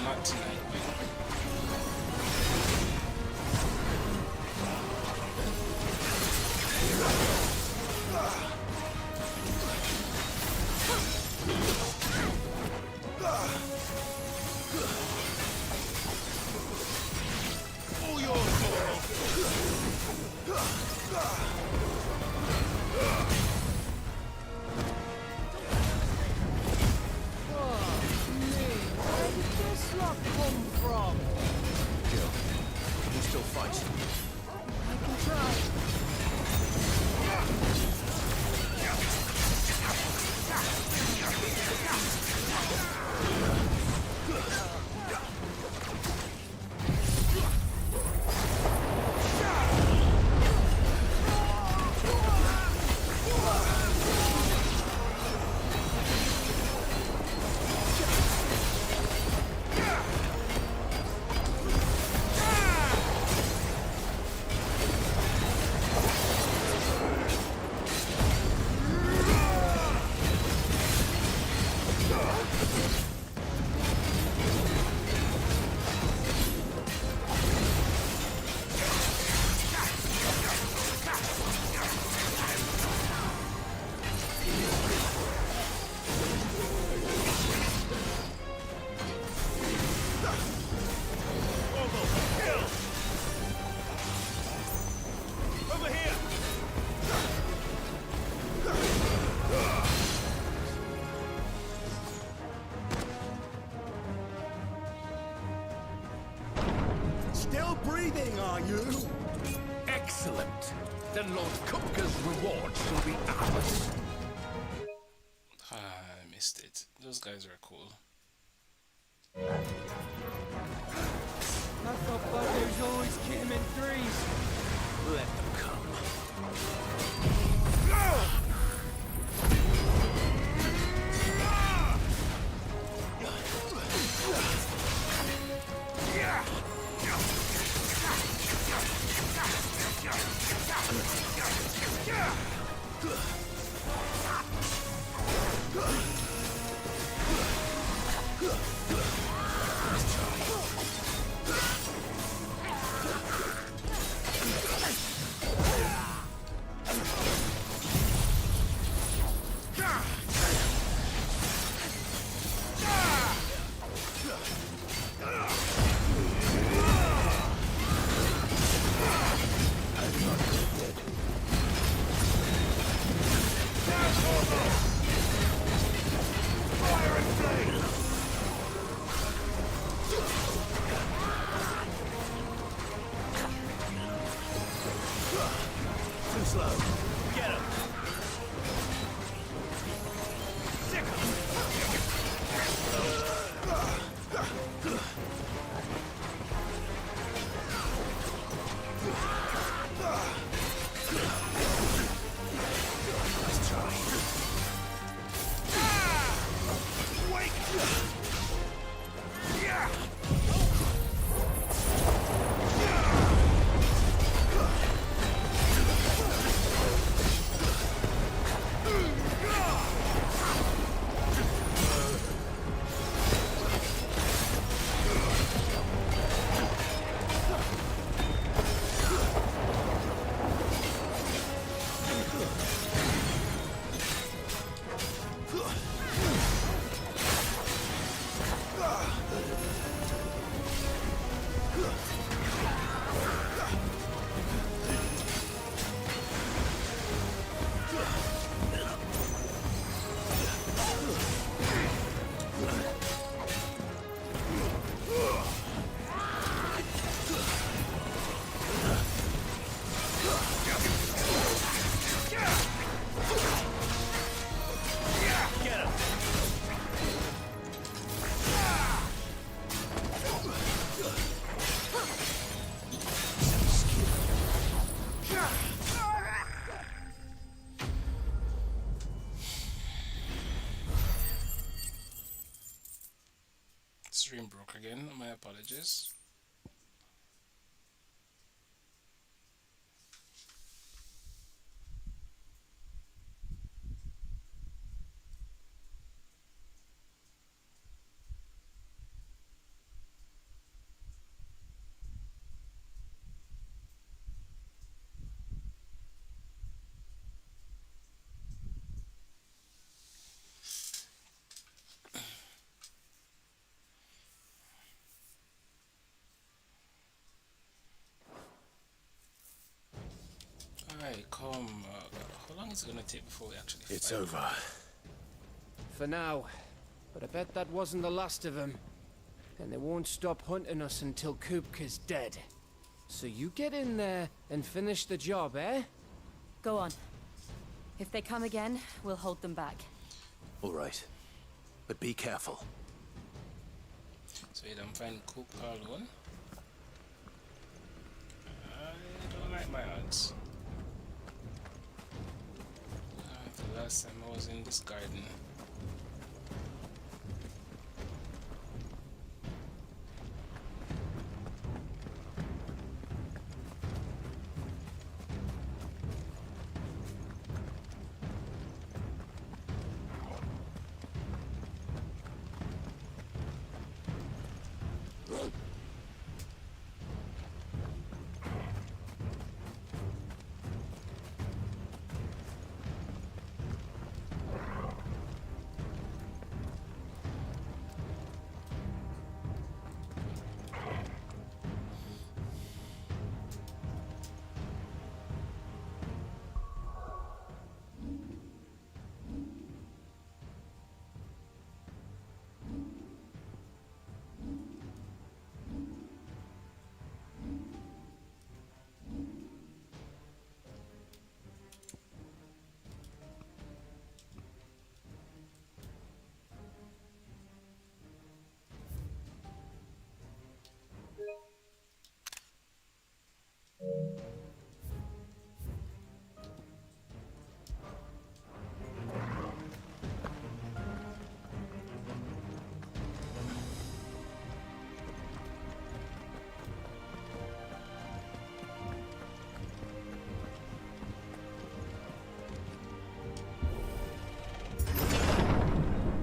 Not tonight, man. All yours, come from? Kill. We'll still fight. I can try. Still breathing, are you? Excellent. Then Lord Kupka's reward shall be ours. I missed it. Those guys are cool. I thought buggers always came in threes. Let them come. Too slow. Get him. Sick him. Nice try. Wake! Yeah! mark again. My apologies. Alright, come. How long is it gonna take before we actually It's fight? over. For now. But I bet that wasn't the last of them. And they won't stop hunting us until Kupka's dead. So you get in there and finish the job, eh? Go on. If they come again, we'll hold them back. All right. But be careful. So you don't find Kupka alone? I don't like my odds. The last time I was in this garden.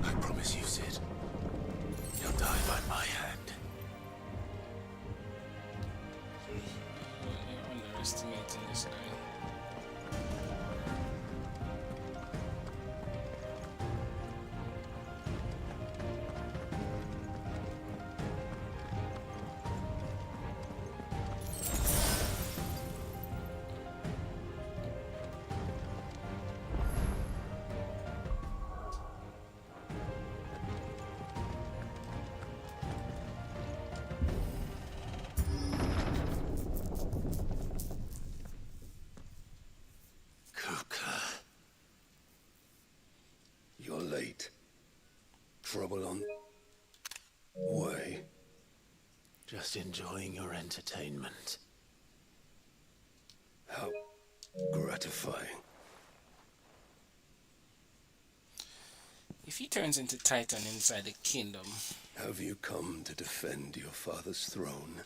I promise you, Sid. You'll die by my hand. You're underestimating this guy. Kupka. You're late. Trouble on way. Just enjoying your entertainment. How gratifying. If he turns into Titan inside the kingdom, Have you come to defend your father's throne,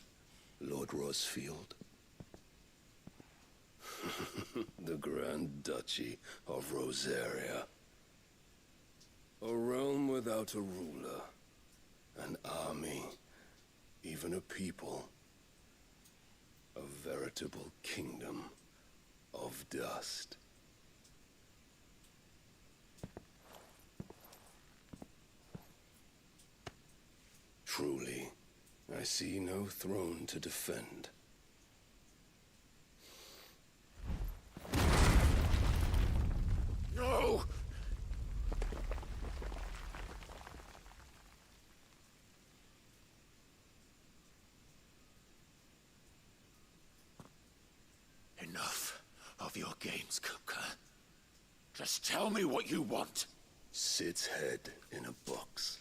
Lord Rosfield? The Grand Duchy of Rosaria. A realm without a ruler, an army, even a people. A veritable kingdom of dust. Truly, I see no throne to defend. No! Enough of your games, Kupka. Just tell me what you want. Sid's head in a box.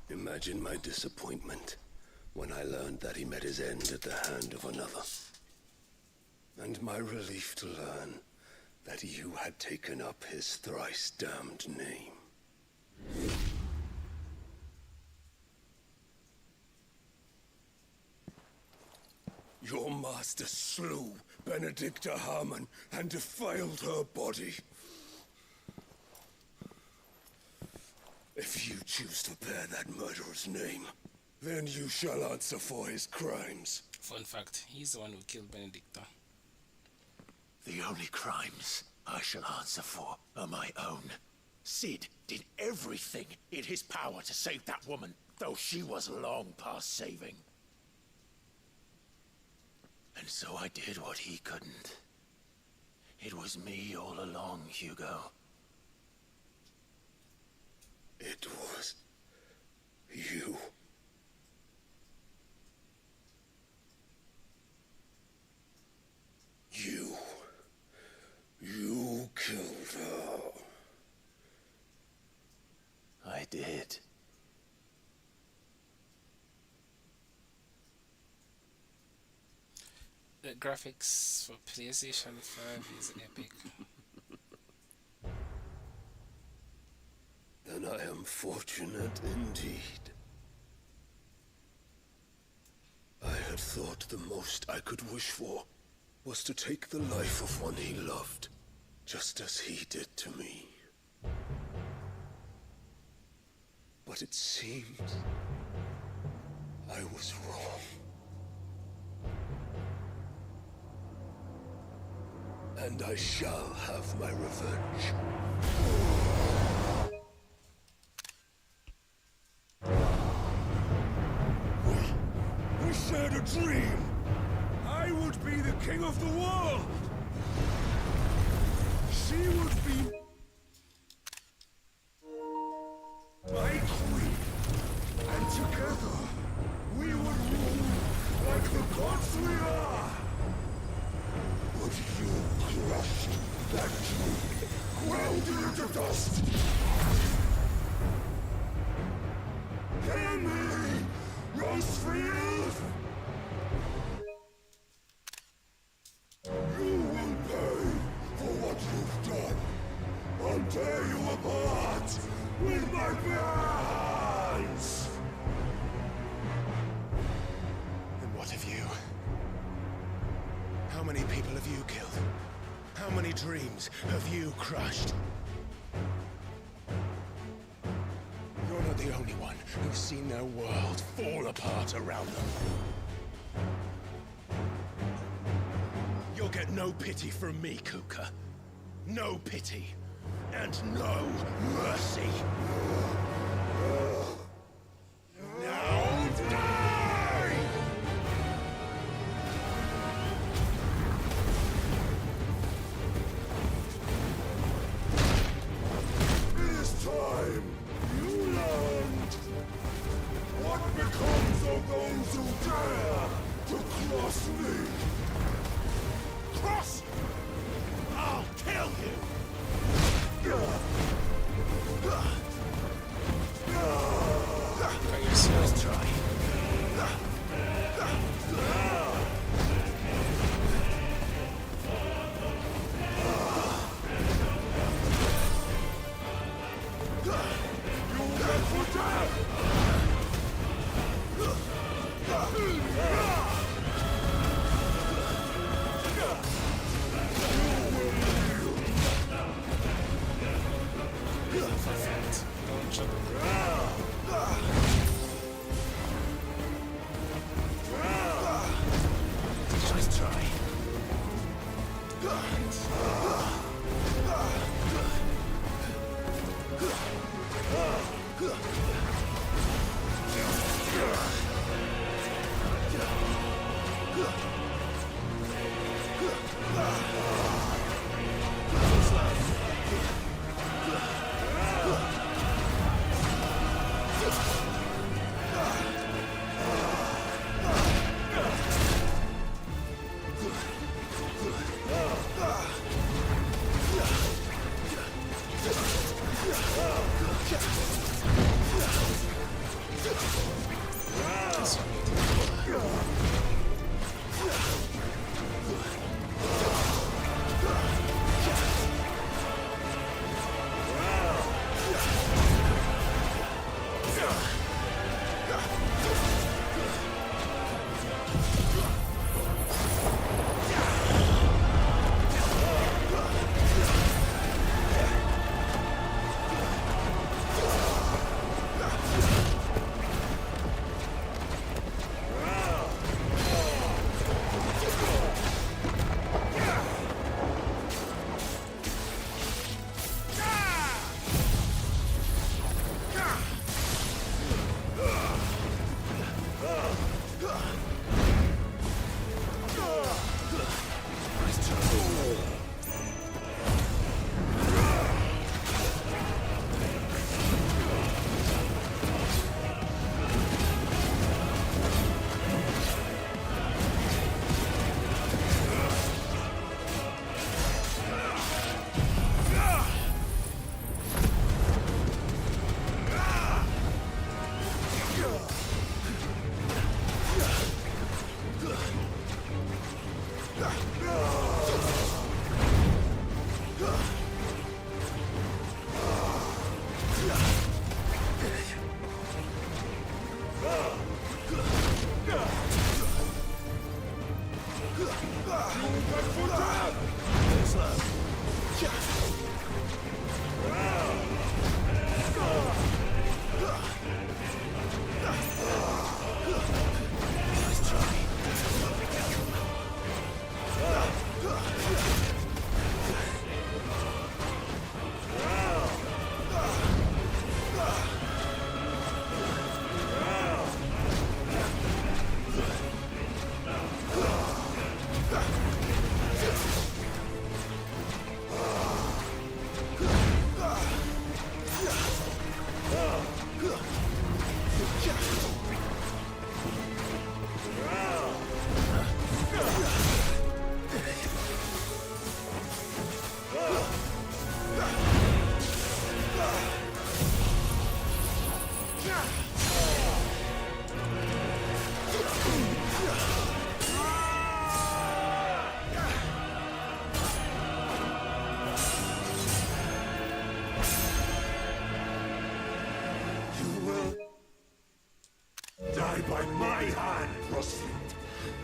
Imagine my disappointment when I learned that he met his end at the hand of another. And my relief to learn that you had taken up his thrice damned name. Your master slew Benedicta Harmon and defiled her body. If you choose to bear that murderer's name, then you shall answer for his crimes. Fun fact, he's the one who killed Benedicta. The only crimes I shall answer for are my own. Sid did everything in his power to save that woman, though she was long past saving. And so I did what he couldn't. It was me all along, Hugo. It was you. You killed her. I did. The graphics for PlayStation 5 is epic. Then I am fortunate indeed. I had thought the most I could wish for was to take the life of one he loved, just as he did to me. But it seems I was wrong. And I shall have my revenge. We shared a dream. I would be the king of the world. She would be my queen. And together, we would rule like the gods we are. But you crushed that dream, ground it into dust. Hear me, Rosefield! You will pay for what you've done. I'll tear you apart with my bare hands! And what of you? How many people have you killed? How many dreams have you crushed? You're not the only one who's seen their world fall apart around them. You'll get no pity from me, Kupka. No pity. And no mercy. Now die! It is time you learned what becomes of those who dare to cross me. Cross! I'll kill you! Ah!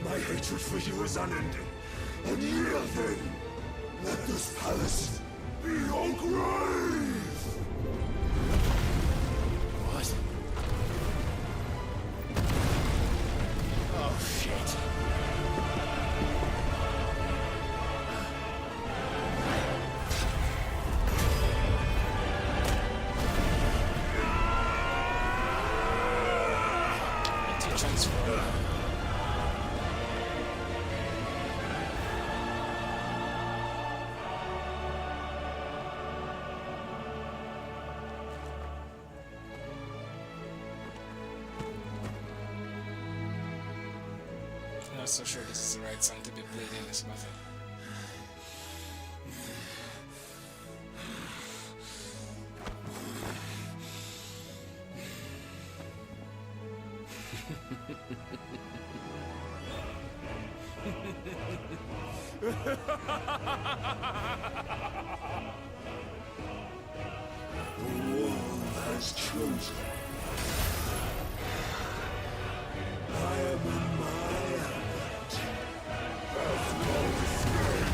My hatred for you is unending. And yield then! Let this palace be your grave! What? Oh, shit. Transform. I'm not so sure this is the right song to be played in this battle. The world has chosen. I am in my element. There's no escape.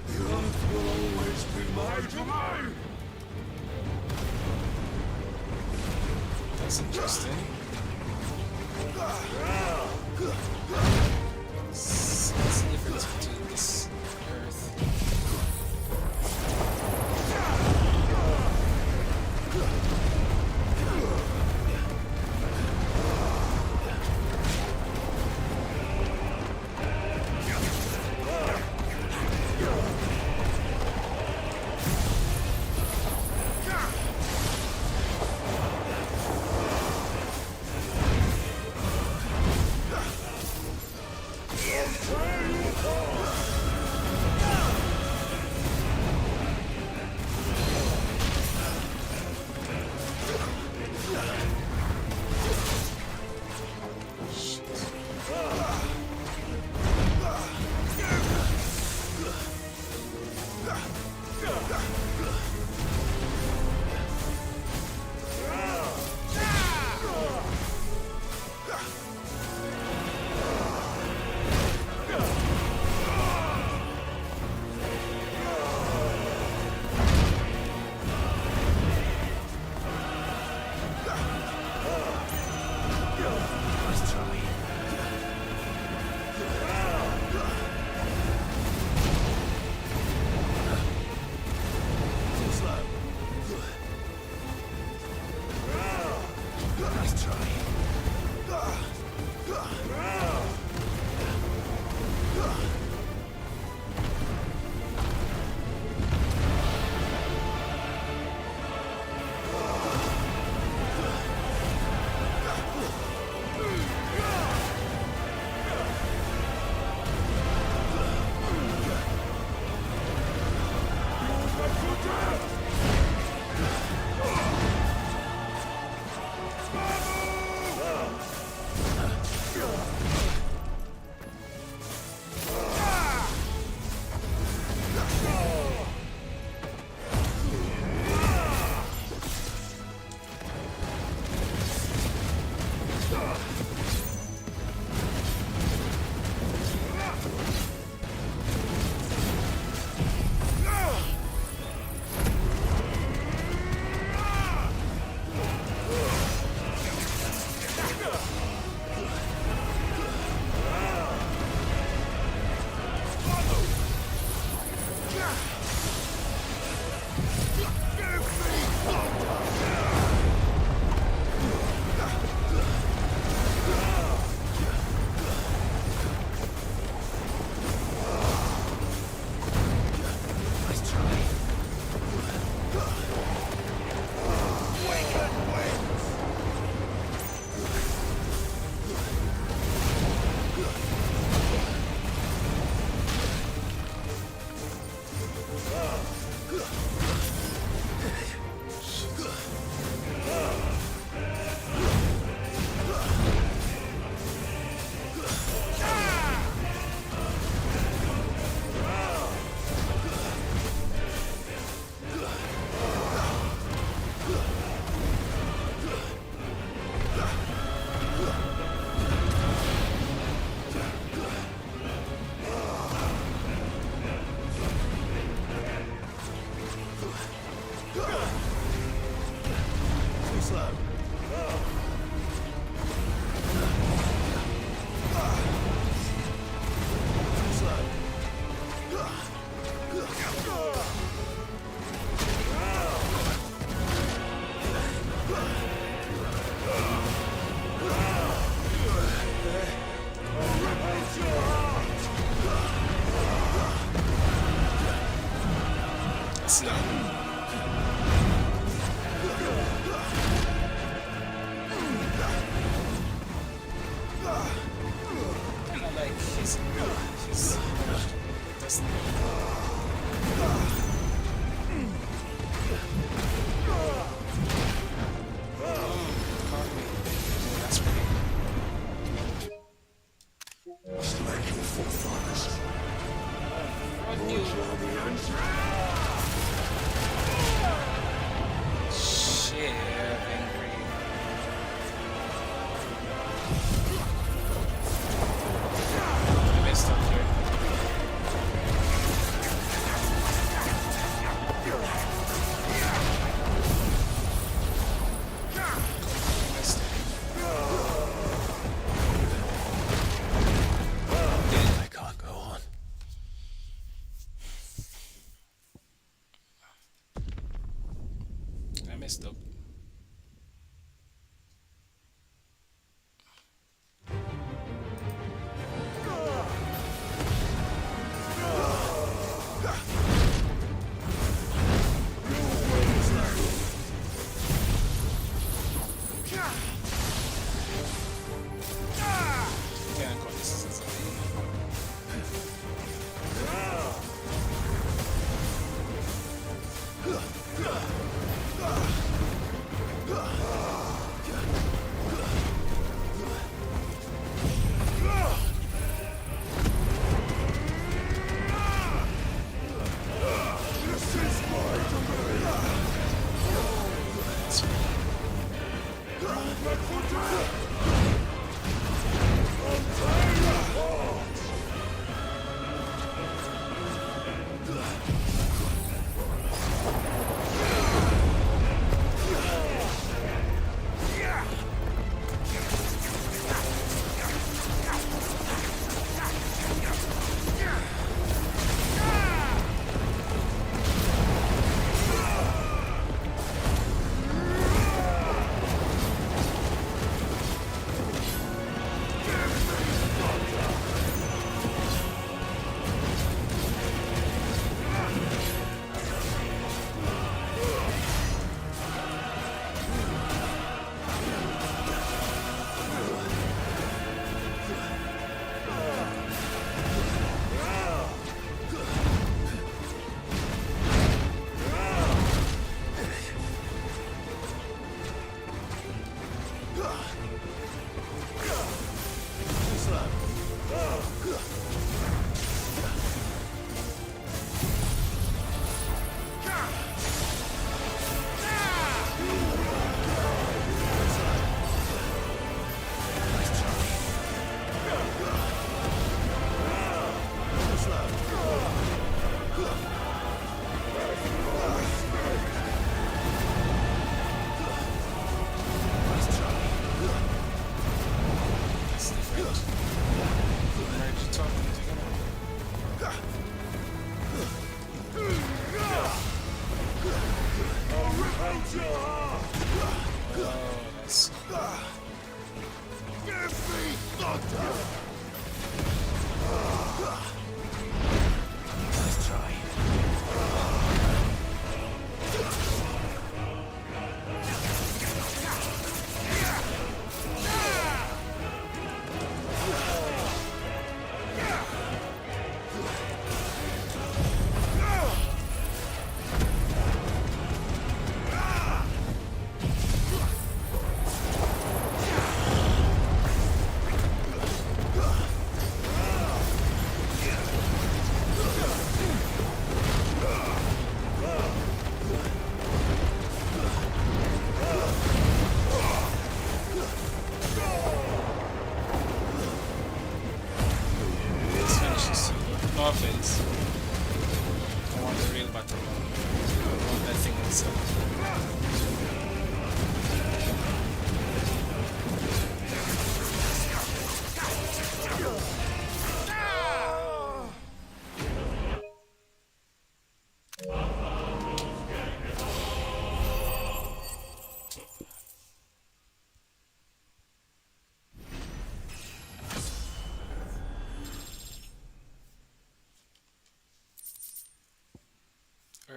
The earth will always be my domain. That's interesting. What's the difference between this earth?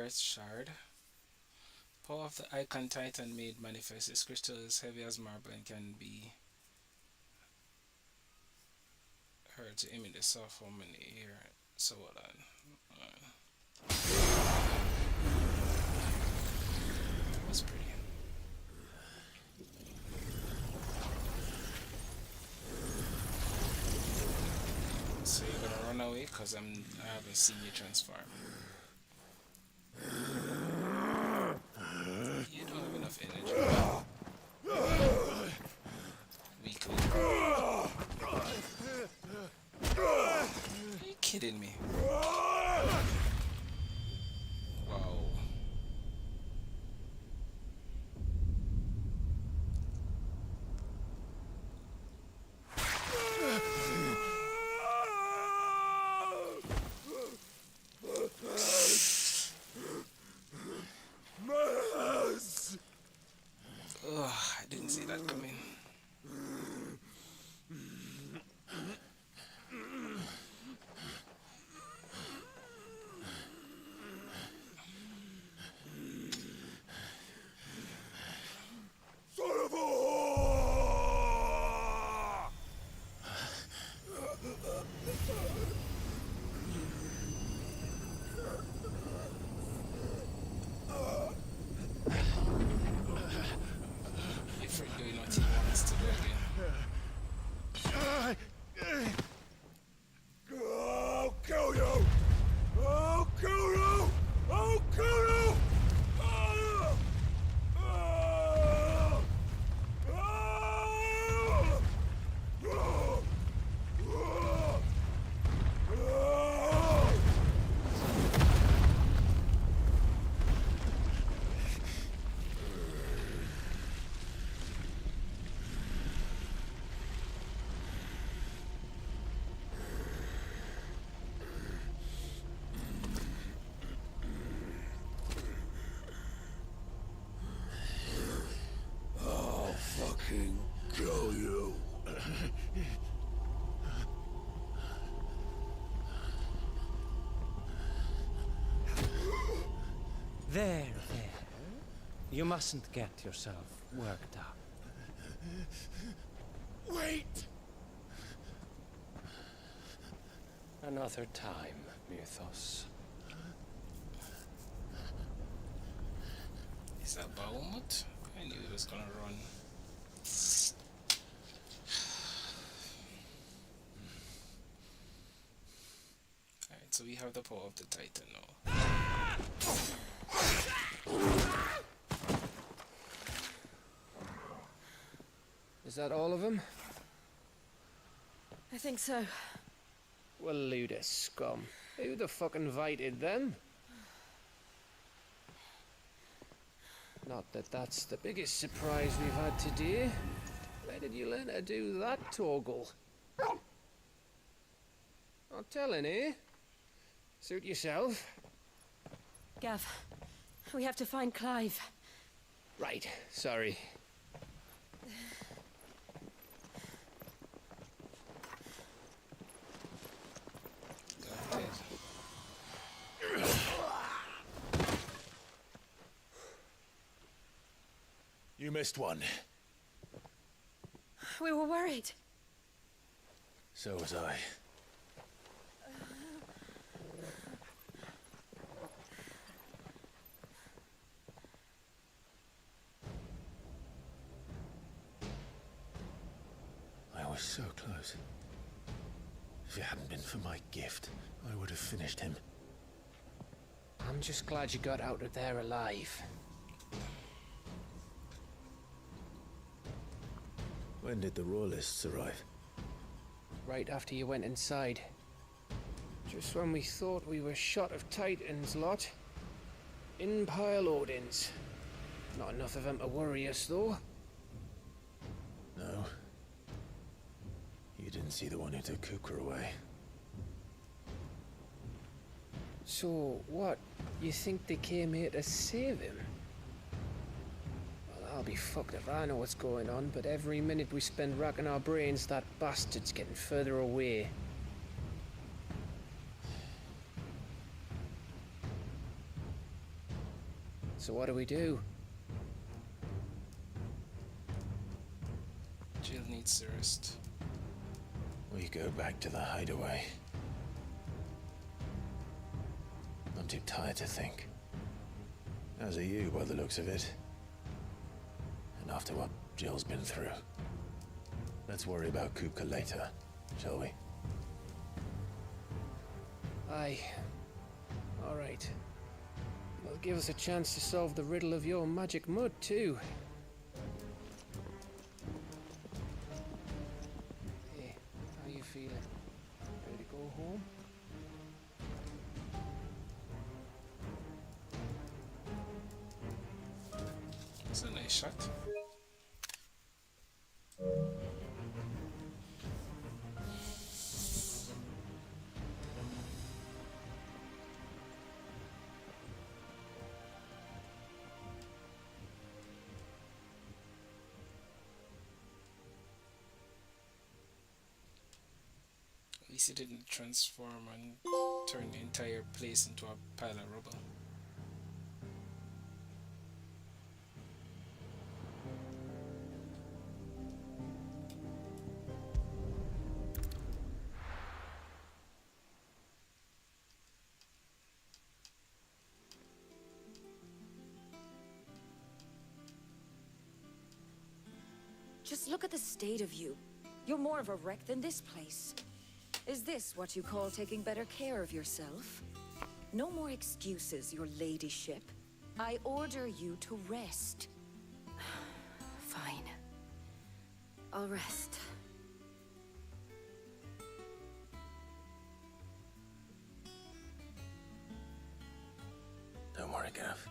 Earth Shard. Power of the Icon Titan made manifest. This crystal is heavy as marble and can be heard to emit the soft hum in the air. So hold on. That's pretty. So you're gonna run away because I haven't seen you transform. You don't have enough energy. Weak. Are you kidding me? Wow. I didn't see that coming. kill you. There. You mustn't get yourself worked up. Wait! Another time, Mythos. Is that Bahamut? I knew he was gonna run. Alright, so we have the power of the Titan now. Is that all of them? I think so. Well, load of scum. Who the fuck invited them? Not that that's the biggest surprise we've had today. Where did you learn to do that, Torgal? Not telling, eh? Suit yourself. Gav, we have to find Clive. Right, sorry. You missed one. We were worried. So was I. I was so close. If it hadn't been for my gift, I would have finished him. I'm just glad you got out of there alive. When did the Royalists arrive? Right after you went inside. Just when we thought we were shot of Titans, lot. In pile Odins. Not enough of them to worry us, though. No. You didn't see the one who took Kupka away. So, what? You think they came here to save him? Well, I'll be fucked if I know what's going on, but every minute we spend racking our brains, that bastard's getting further away. So what do? Jill needs to rest. We go back to the hideaway. I'm too tired to think. As are you, by the looks of it. And after what Jill's been through. Let's worry about Kupka later, shall we? Aye. All right. Well, give us a chance to solve the riddle of your magic mud, too. Hey, how you feeling? Ready to go home? It's a nice shot. At least it didn't transform and turn the entire place into a pile of rubble. Just look at the state of you. You're more of a wreck than this place. Is this what you call taking better care of yourself? No more excuses, your ladyship. I order you to rest. Fine. I'll rest. Don't worry, Gav.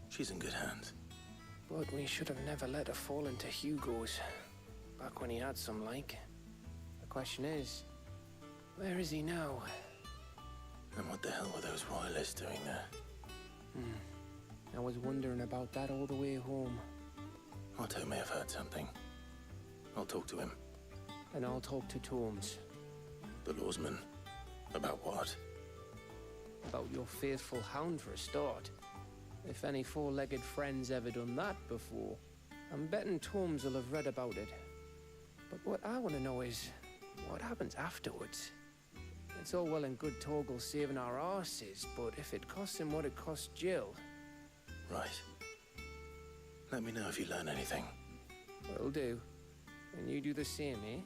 She's in good hands. But we should have never let her fall into Hugo's. Back when he had some like. The question is, where is he now? And what the hell were those royalists doing there? I was wondering about that all the way home. Otto may have heard something. I'll talk to him. And I'll talk to Torms. The lawsman? About what? About your faithful hound for a start. If any four-legged friend's ever done that before, I'm betting Torms will have read about it. But what I want to know is, what happens afterwards? It's all well and good Torgal saving our arses, but if it costs him what it cost Jill... Right. Let me know if you learn anything. Will do. And you do the same, eh?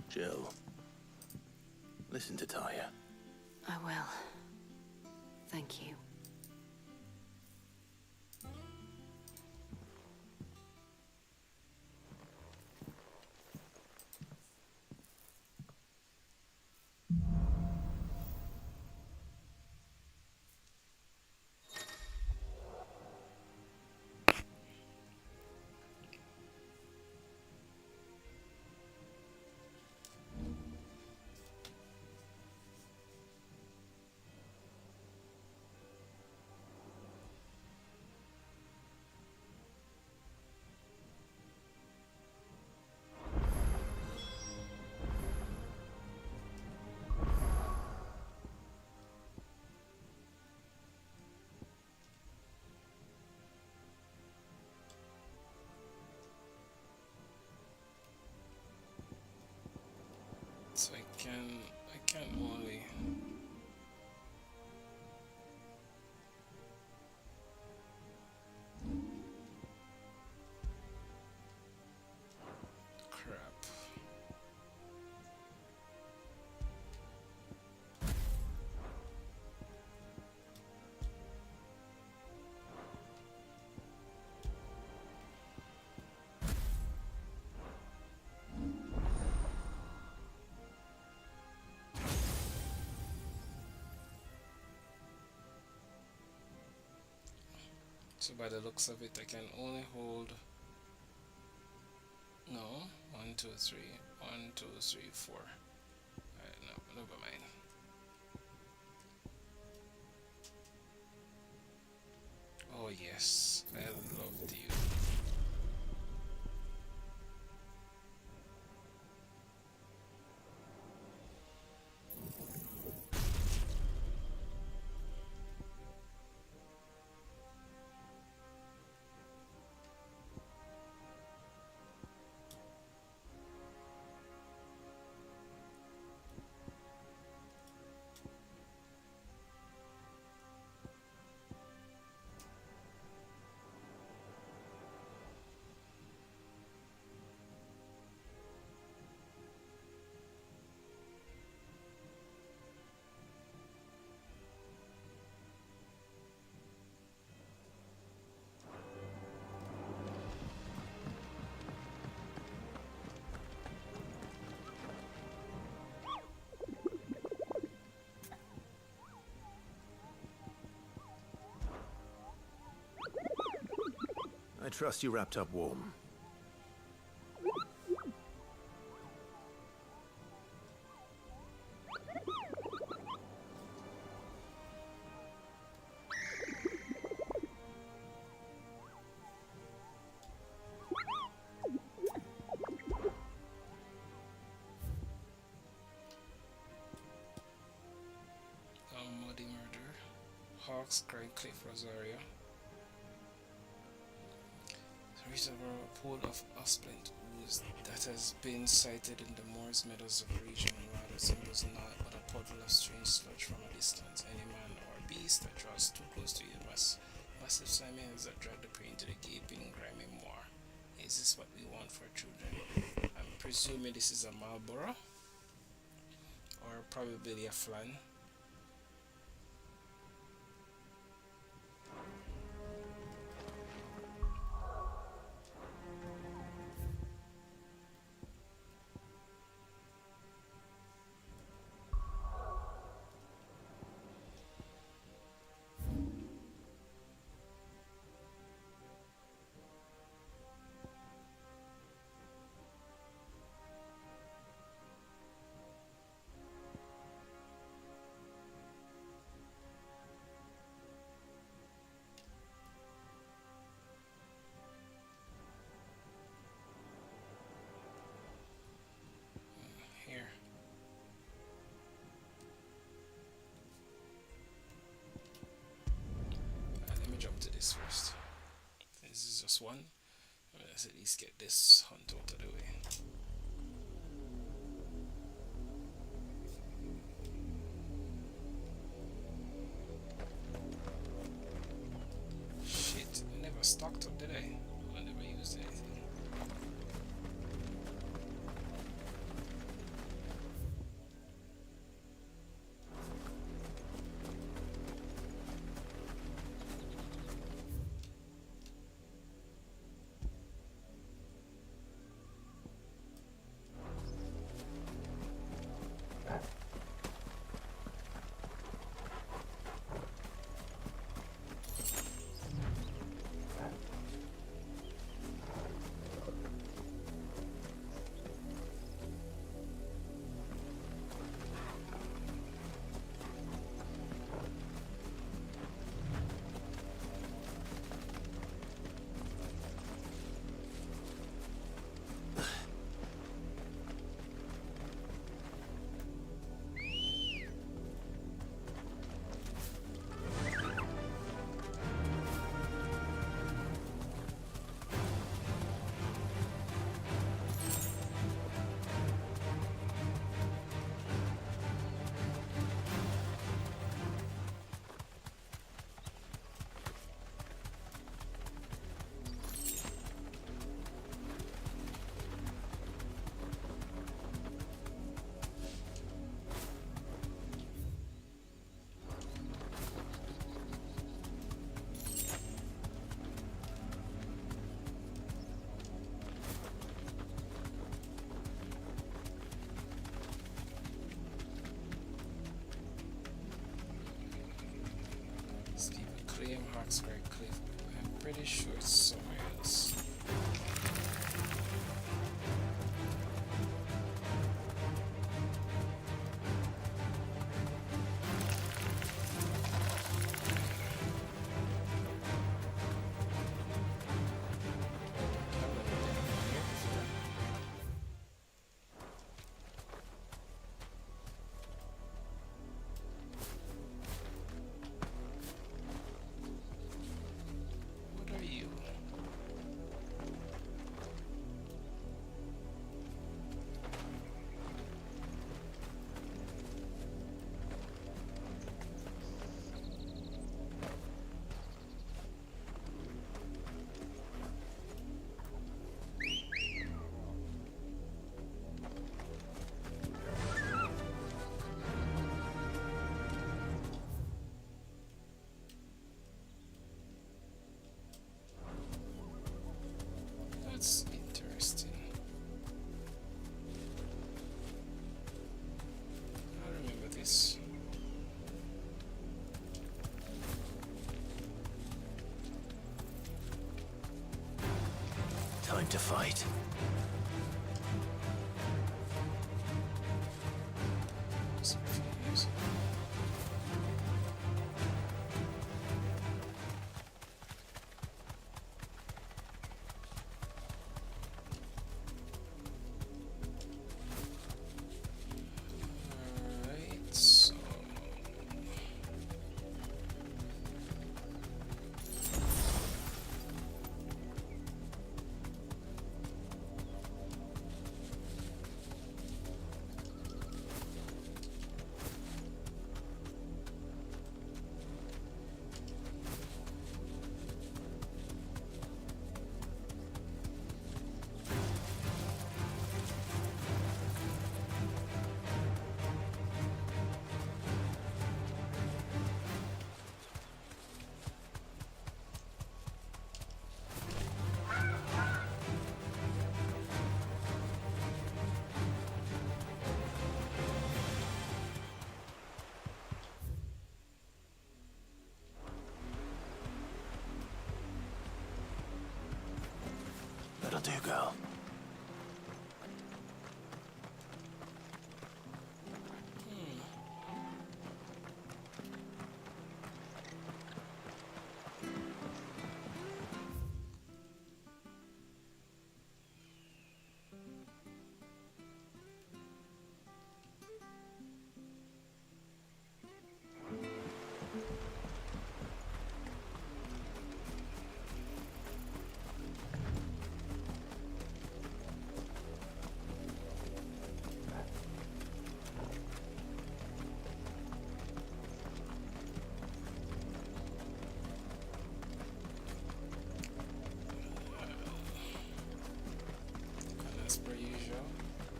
Jill. Listen to Taya. I will. Thank you. So I can only crap. So by the looks of it, I can only hold. No, 1, 2, 3, 1, 2, 3, 4. Alright, no, never mind. Oh yes, I loved you. I trust you wrapped up warm. Muddy Murder, Hawks, Craig Cliff, Rosario. There is a pool of splint ooze that has been sighted in the Moors Meadows of the region and rather resembles not but a puddle of strange sludge from a distance. Any man or beast that draws too close to it must massive slimy hands that drag the prey into the gaping, grimy moor. Is this what we want for children? I'm presuming this is a Marlboro or probably a flan. this first. This is just one. Let's at least get this hunt out of the way. Shit, I never stocked up, did I? I never used anything. Claim Hawksbury Cliff, but I'm pretty sure it's somewhere else. What are you? That's interesting. I remember this. Time to fight. Just a few years. Alright, so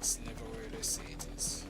It's never where they say it is.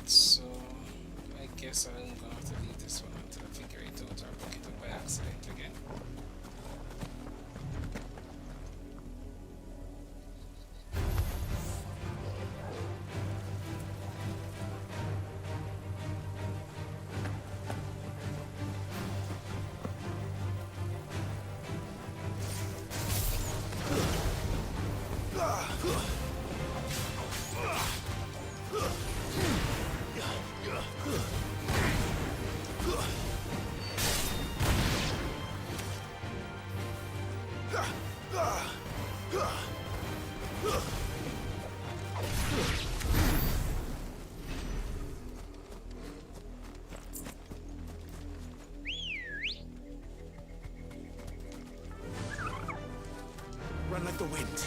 So I guess I'm gonna have to leave this one until I figure it out or pick it up by accident again. Run like the wind.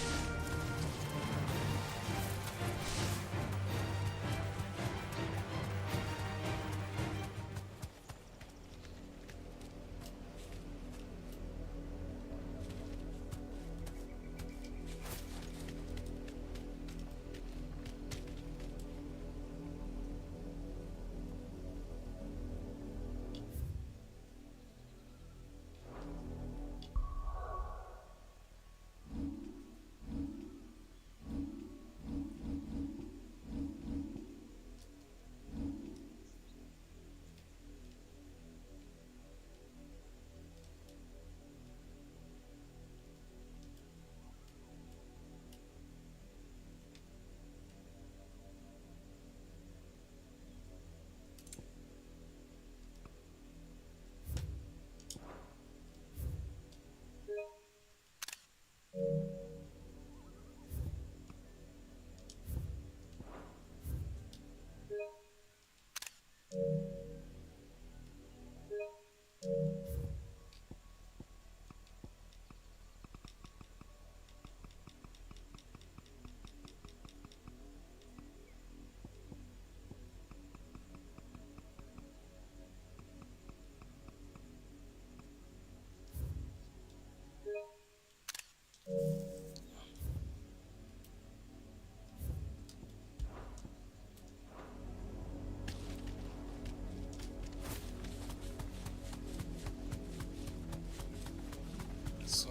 So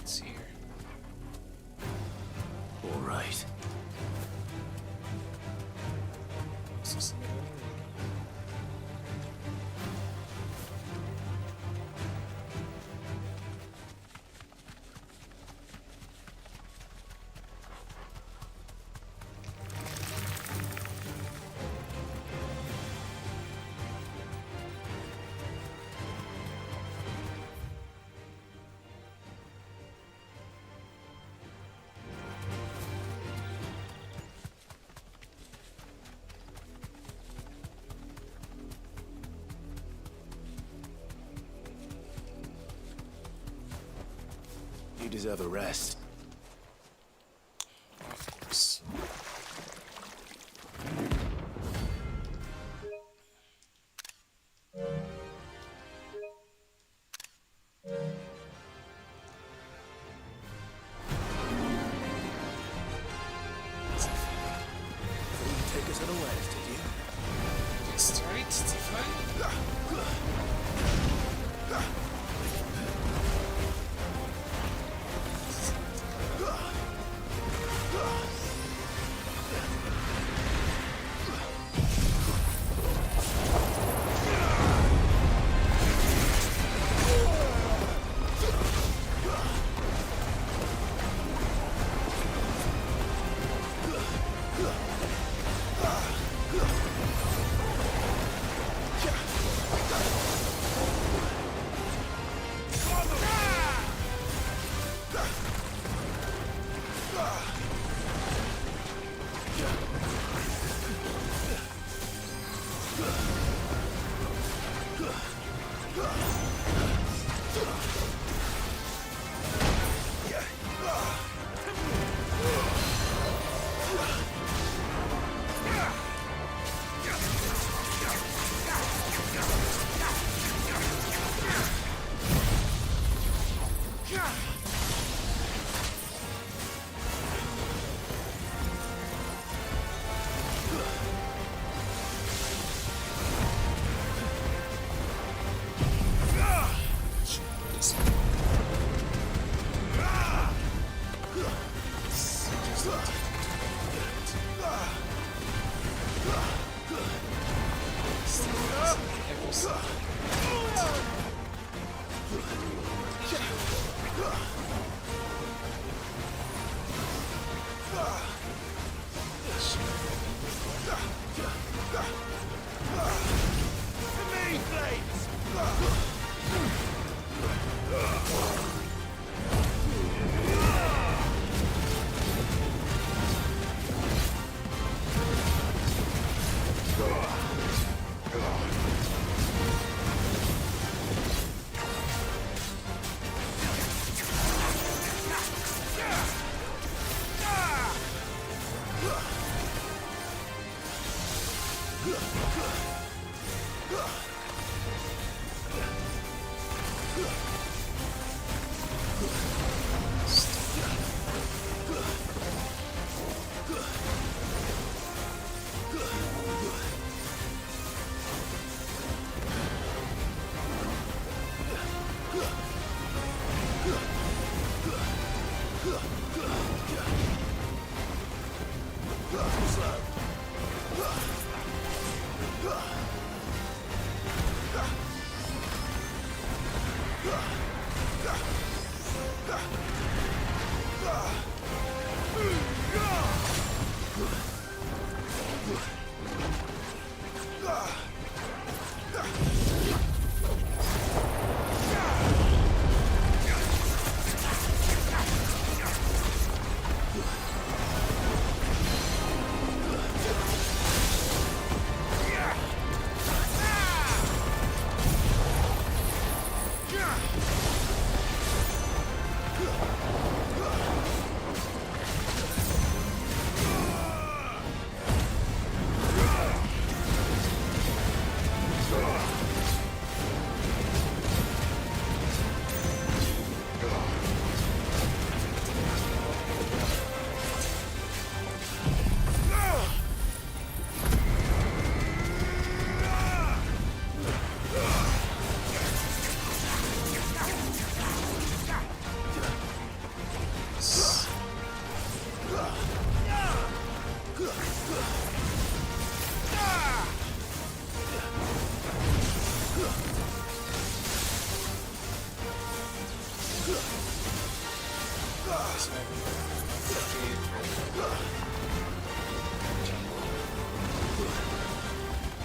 it's here. All right. This is the middle of the road. You deserve a rest. Of course. It's a feeling.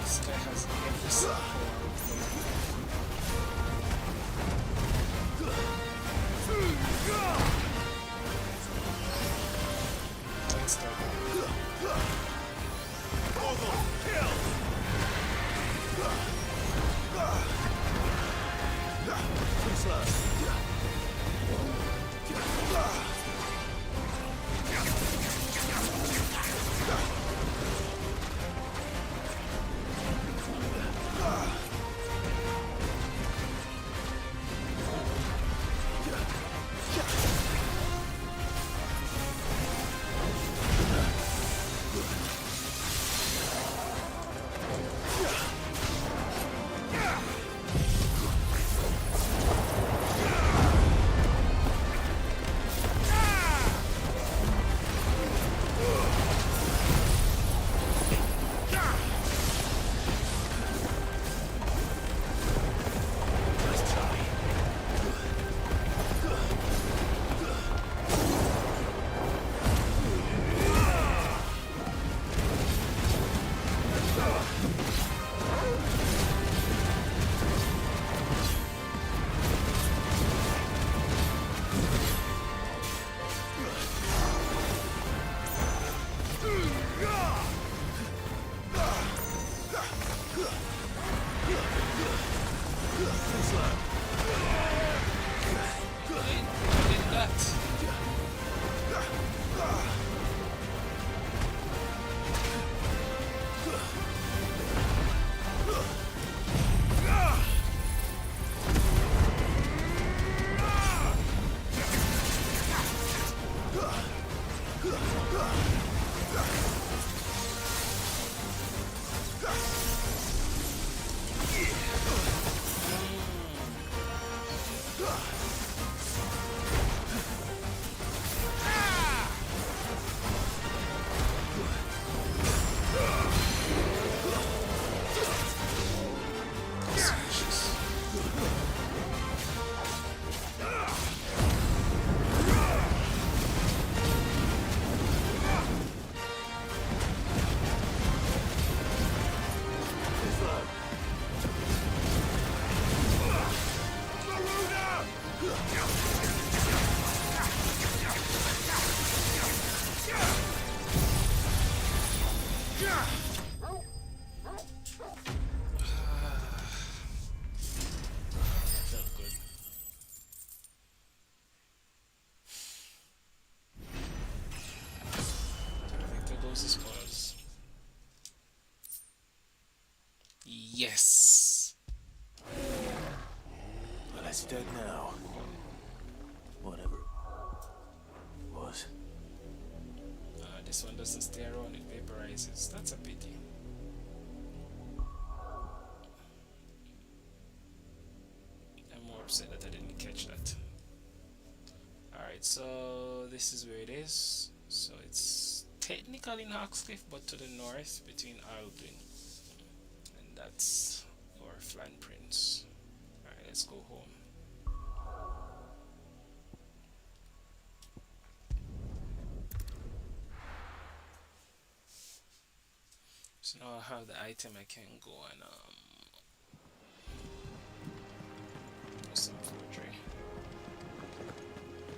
This guy has every single Let's start. Yes. Well, it's dead now. Whatever it was. This one doesn't stay around, it vaporizes. That's a pity. I'm more upset that I didn't catch that. Alright, so this is where it is. So it's technically in Hawkscliff, but to the north between Alduin. And that's our flan prince. Alright, let's go home. So now I have the item, I can go and do some forgery.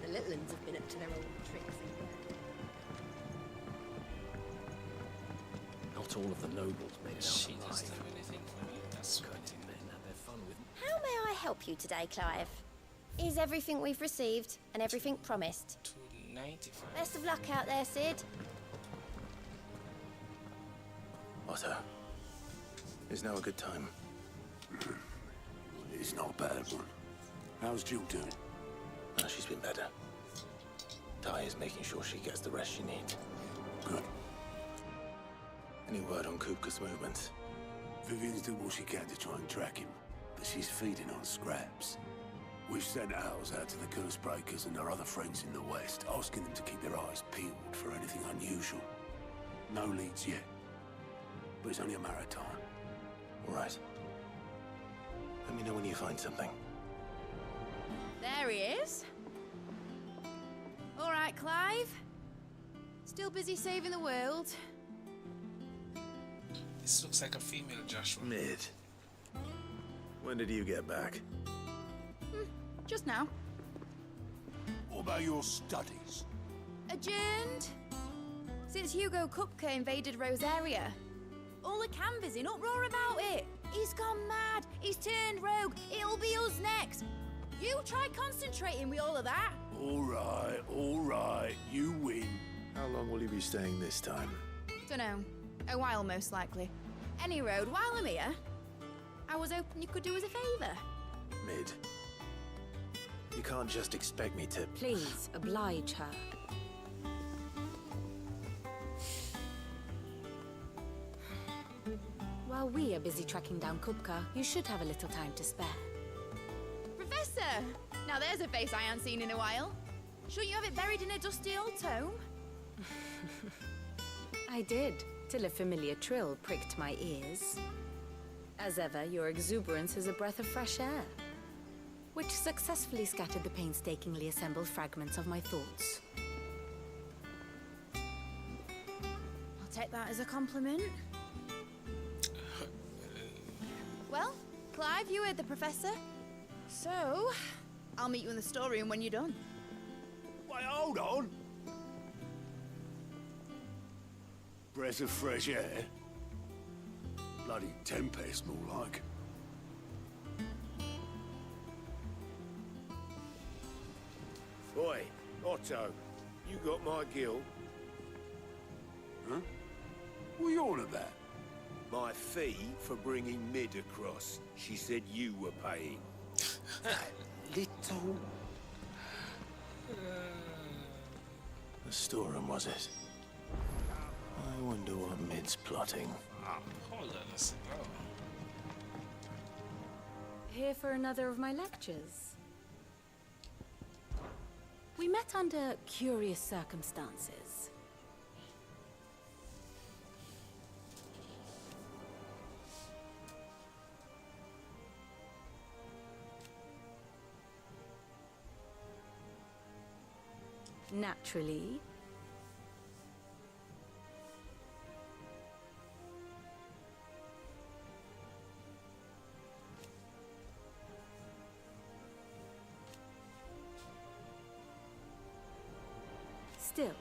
The little ones have been up to their old tricks. Not all of the nobles made it out She alive. doesn't have anything for me. That's right. Cunning men have their fun with How may I help you today, Clive? Is everything we've received and everything promised? 295. Best of luck out there, Sid. Otto, is now a good time? It's not a bad one. How's Jill doing? Oh, she's been better. Ty is making sure she gets the rest she needs. Good. Any word on Kupka's movements? Vivian's doing what she can to try and track him, but she's feeding on scraps. We've sent ours out to the curse breakers and our other friends in the west, asking them to keep their eyes peeled for anything unusual. No leads yet, but it's only a matter of time. All right. Let me know when you find something. There he is. All right, Clive. Still busy saving the world. This looks like a female Joshua. Mid. When did you get back? Just now. What about your studies? Adjourned. Since Hugo Kupka invaded Rosaria. All the canvas in uproar about it. He's gone mad. He's turned rogue. It'll be us next. You try concentrating with all of that. All right, you win. How long will you be staying this time? Dunno. A while, most likely. Any road, while I'm here, I was hoping you could do us a favour. Mid. You can't just expect me to... Please, oblige her. While we are busy tracking down Kupka, you should have a little time to spare. Professor! Now there's a face I ain't seen in a while. Shouldn't you have it buried in a dusty old tome? I did, till a familiar trill pricked my ears. As ever, your exuberance is a breath of fresh air, which successfully scattered the painstakingly assembled fragments of my thoughts. I'll take that as a compliment. Well, Clive, you heard the professor. So, I'll meet you in the storeroom when you're done. Wait, hold on. Breath of fresh air? Bloody tempest, more like. Oi, Otto, you got my gill? Huh? What are you on about? My fee for bringing Mid across. She said you were paying. Little... The storeroom, was it? I wonder what Mid's plotting. Hold on a second. Oh. Here for another of my lectures. We met under curious circumstances. Naturally, still,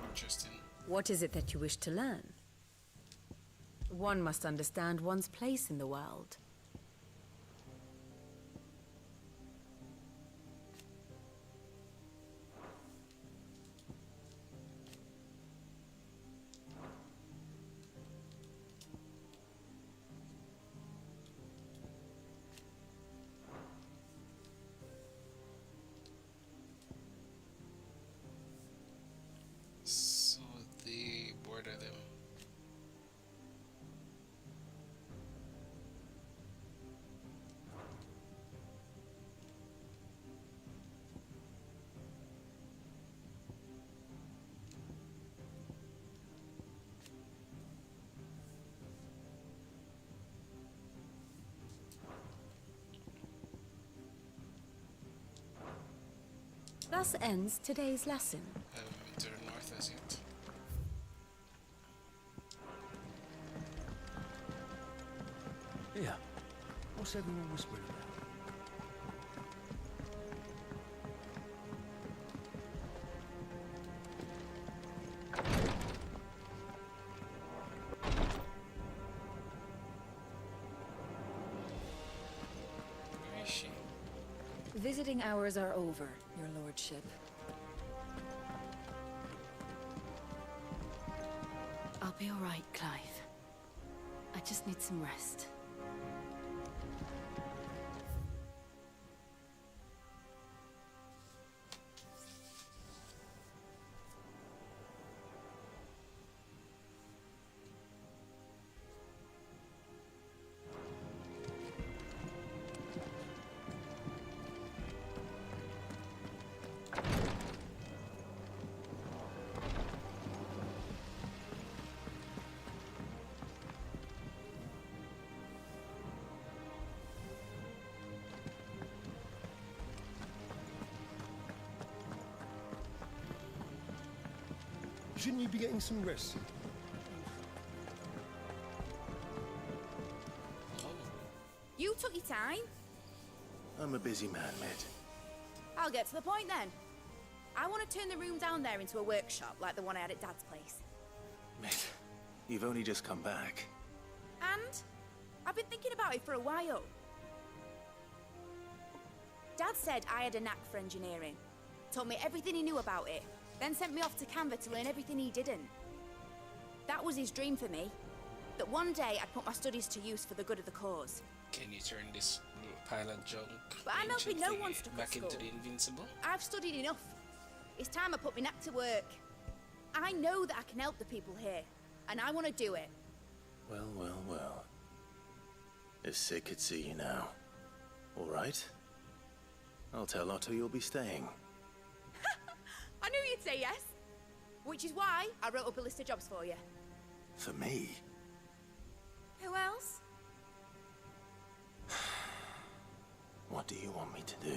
Interesting. what is it that you wish to learn? One must understand one's place in the world. Thus ends today's lesson. To the north as yet. Yeah. What's everyone whispering about? Where is she? Visiting hours are over, your lordship. I'll be all right, Clive. I just need some rest. Shouldn't you be getting some rest? You took your time. I'm a busy man, mate. I'll get to the point then. I want to turn the room down there into a workshop like the one I had at Dad's place. Mate, you've only just come back. And I've been thinking about it for a while. Dad said I had a knack for engineering. Told me everything he knew about it. Then sent me off to Canva to learn everything he didn't. That was his dream for me. That one day I'd put my studies to use for the good of the cause. Can you turn this little pile of junk But I'm ancient hoping no thingy one stuck at back into school. the invincible? I've studied enough. It's time I put my knack to work. I know that I can help the people here, and I want to do it. Well, well, well. If Sid could see you now. All right. I'll tell Otto you'll be staying. I knew you'd say yes. Which is why I wrote up a list of jobs for you. For me? Who else? What do you want me to do?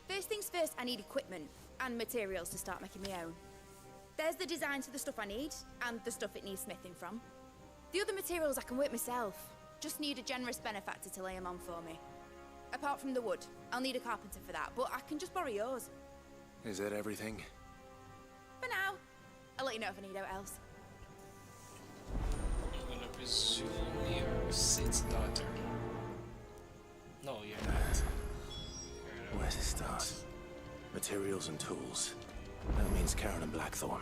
First things first, I need equipment and materials to start making my own. There's the designs for the stuff I need, and the stuff it needs smithing from. The other materials I can work myself. Just need a generous benefactor to lay them on for me. Apart from the wood, I'll need a carpenter for that, but I can just borrow yours. Is that everything? For now. I'll let you know if I need out else. I'm gonna presume you're Sid's daughter. No, you're not. Where to start? Materials and tools. That means Karen and Blackthorn.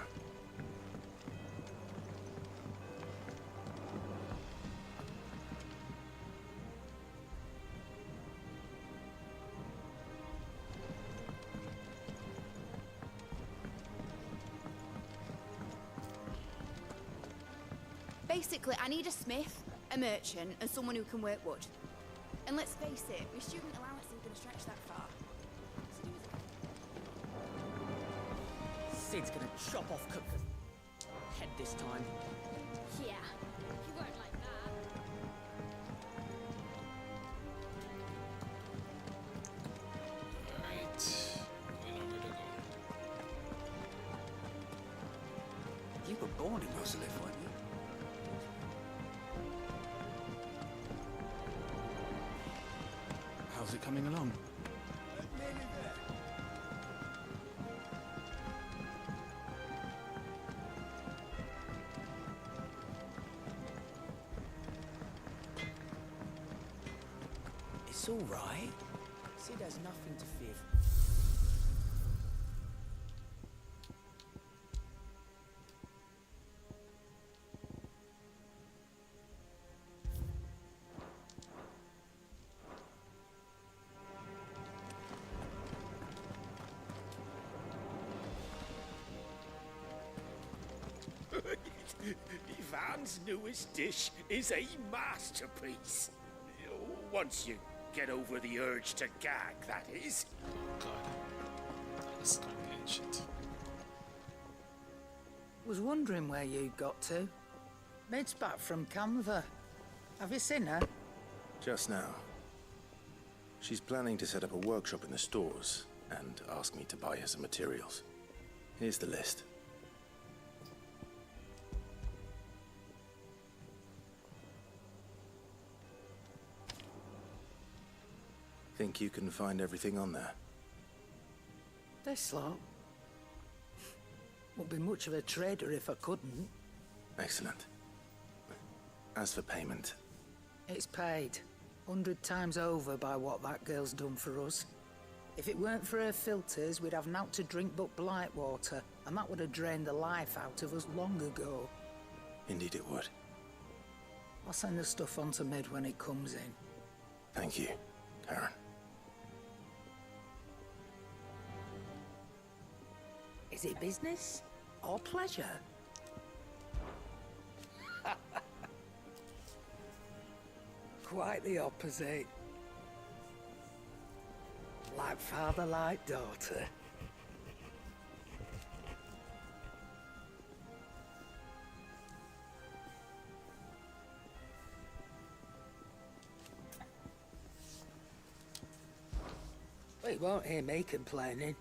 Basically, I need a smith, a merchant, and someone who can work wood. And let's face it, my student allowance isn't going to stretch that far. Sid's gonna chop off Kupka's head this time. Yeah, he won't like that. Alright, we know where to go. You were born in Rosalith, weren't you? How's it coming along? Nearly there. It's all right. Sid has nothing to fear. Ivan's newest dish is a masterpiece. Once you get over the urge to gag, that is. God. This can't be ancient. Was wondering where you got to. Med's back from Canva. Have you seen her? Just now. She's planning to set up a workshop in the stores, and asked me to buy her some materials. Here's the list. Think you can find everything on there? This lot. Wouldn't be much of a trader if I couldn't. Excellent. As for payment... It's paid. 100 times over by what that girl's done for us. If it weren't for her filters, we'd have naught to drink but blight water, and that would have drained the life out of us long ago. Indeed it would. I'll send the stuff on to Mid when it comes in. Thank you, Karen. Is it business or pleasure? Quite the opposite. Like father, like daughter. Well, you won't hear me complaining.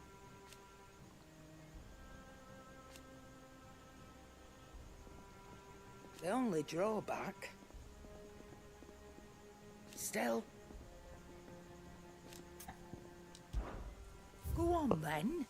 The only drawback... Still... Go on, then.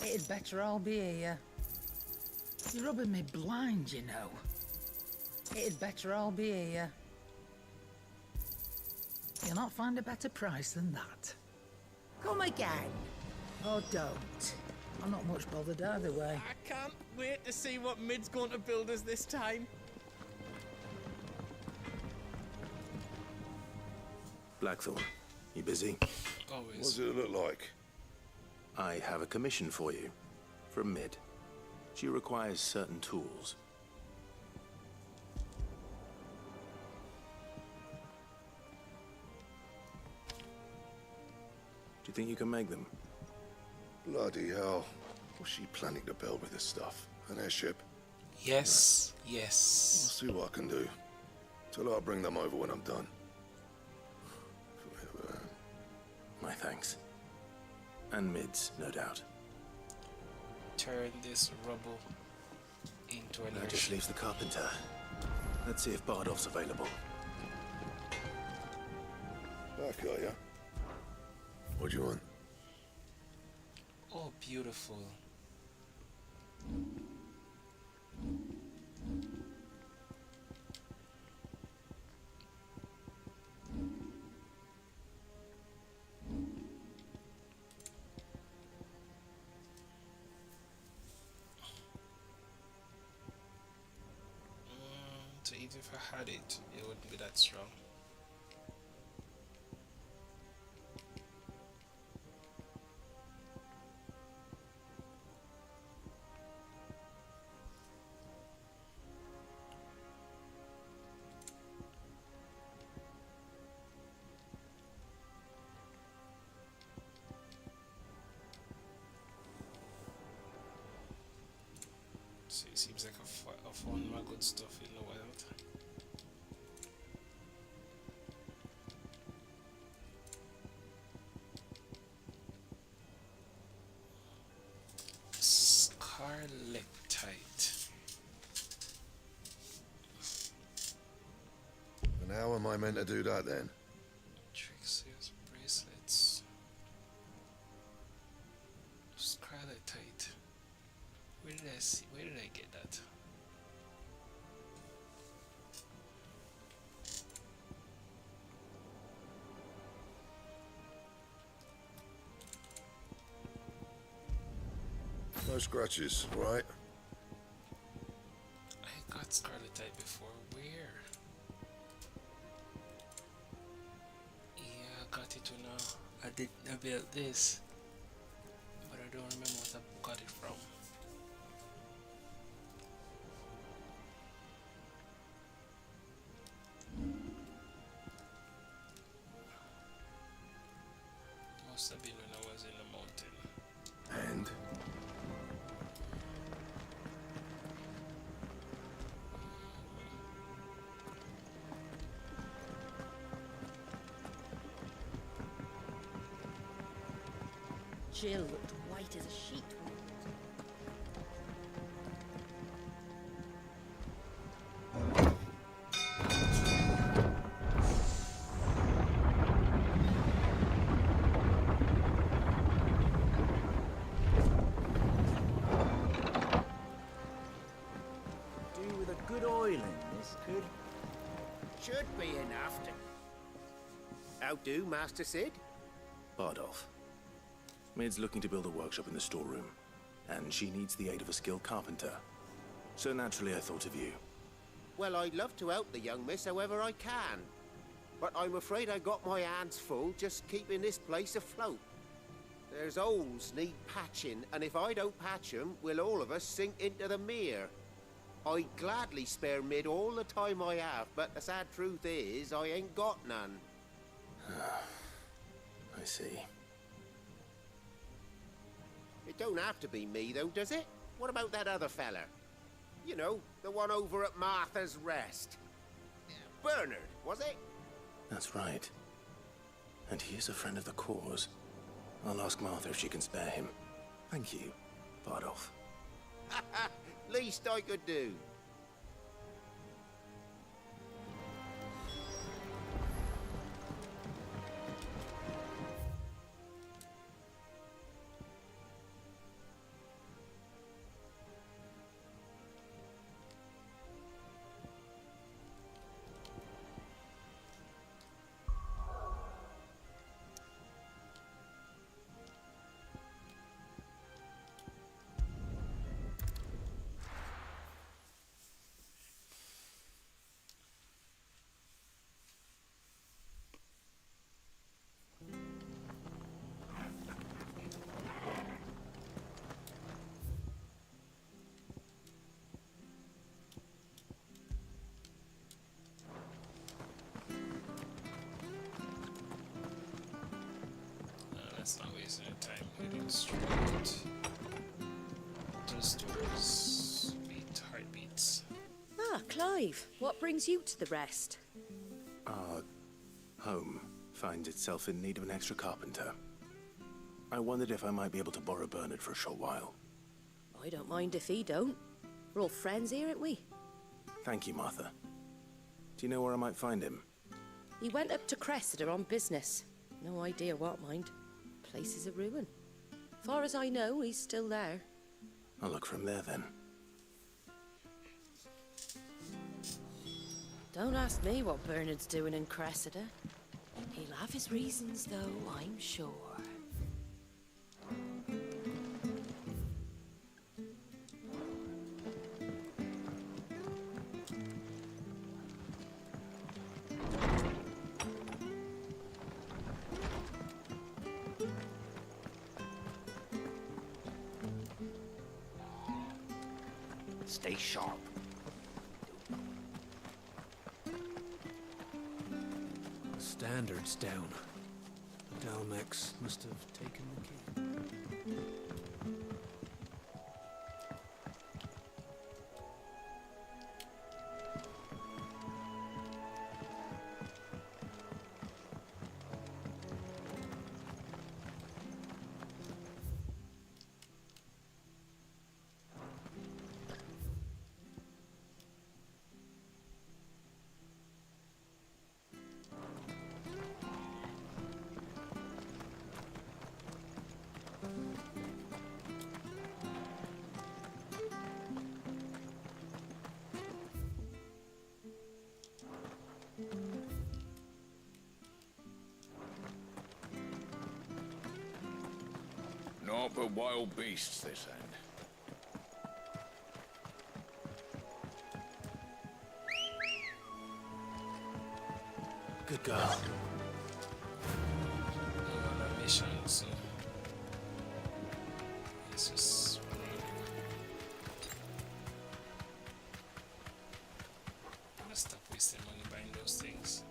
It'd better all be here. You're rubbing me blind, you know. It'd better all be here. You'll not find a better price than that. Come again. Or don't. I'm not much bothered either way. I can't wait to see what Mid's going to build us this time. Blackthorn, you busy? Always. What does it look like? I have a commission for you, from Mid. She requires certain tools. Do you think you can make them? Bloody hell. What's she planning to build with this stuff? An airship? Yes, I'll yes. see what I can do. Tell her I'll bring them over when I'm done. My thanks. And Mid's, no doubt. Turn this rubble into an That just airship. leaves the carpenter. Let's see if Bardolph's available. Back, are ya? What do you want? Oh, beautiful. So even if I had it, it wouldn't be that strong. So it seems like I found my good stuff in the wild. Scarletite. And how am I meant to do that then? Trixie's bracelets. Scarletite. Where did I see? Where did I get that? No scratches, right? I got Scarletite before. Where? Yeah, I got it now. I built this. remember what I got it from. Must have been when I was in the mountain. And? Jill looked white as a sheet. Do with a good oil in this, could? Should be enough to... How do, Master Sid? Bardolph. Maid's looking to build a workshop in the storeroom, and she needs the aid of a skilled carpenter. So naturally I thought of you. Well, I'd love to help the young miss however I can. But I'm afraid I got my hands full just keeping this place afloat. There's holes need patching, and if I don't patch 'em, we'll all of us sink into the mere. I'd gladly spare Mid all the time I have, but the sad truth is, I ain't got none. I see. It don't have to be me, though, does it? What about that other fella? You know, the one over at Martha's Rest. Bernard, was it? That's right. And he is a friend of the cause. I'll ask Martha if she can spare him. Thank you, Bardolph. Least I could do. Let's not waste any time heading straight to the stores. Beat heartbeats. Ah, Clive, what brings you to the Rest? Our home finds itself in need of an extra carpenter. I wondered if I might be able to borrow Bernard for a short while. I don't mind if he don't. We're all friends here, aren't we? Thank you, Martha. Do you know where I might find him? He went up to Cressida on business. No idea what, mind. Place is a ruin. Far as I know, he's still there. I'll look from there then. Don't ask me what Bernard's doing in Cressida. He'll have his reasons, though, I'm sure. Stay sharp. The standard's down. Dalmex must have taken the key. Naught but wild beasts this end. Good girl. I'm on a mission, so Let's just let's stop wasting money buying those things.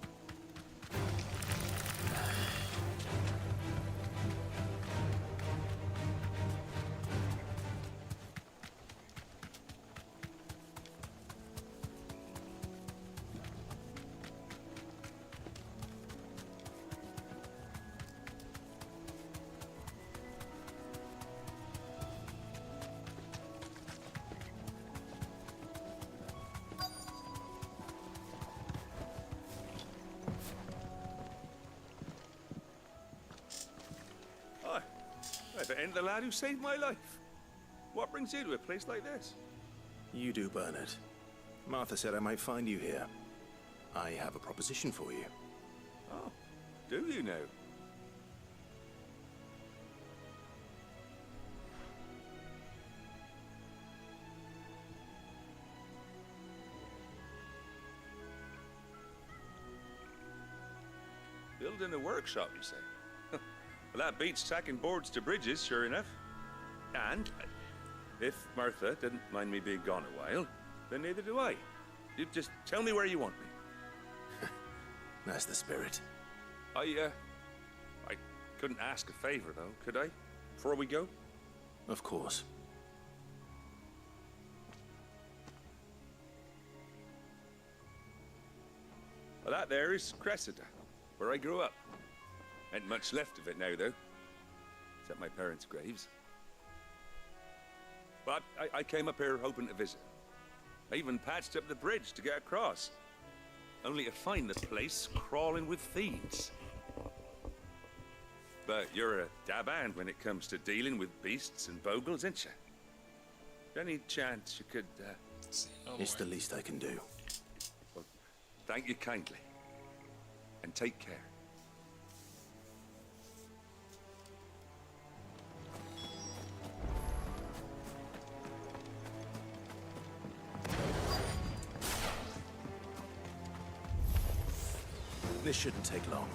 If it ain't the lad who saved my life. What brings you to a place like this? You do, Bernard. Martha said I might find you here. I have a proposition for you. Oh, do you now? Building a workshop, you say? Well, that beats tacking boards to bridges, sure enough. And if Martha didn't mind me being gone a while, then neither do I. You just tell me where you want me. That's the spirit. I couldn't ask a favor, though, could I? Before we go? Of course. Well, that there is Cressida, where I grew up. Ain't much left of it now, though. Except my parents' graves. But I came up here hoping to visit. I even patched up the bridge to get across. Only to find the place crawling with fiends. But you're a dab hand when it comes to dealing with beasts and bogles, ain't you? Any chance you could, It's the least I can do. Well, thank you kindly. And take care. This shouldn't take long.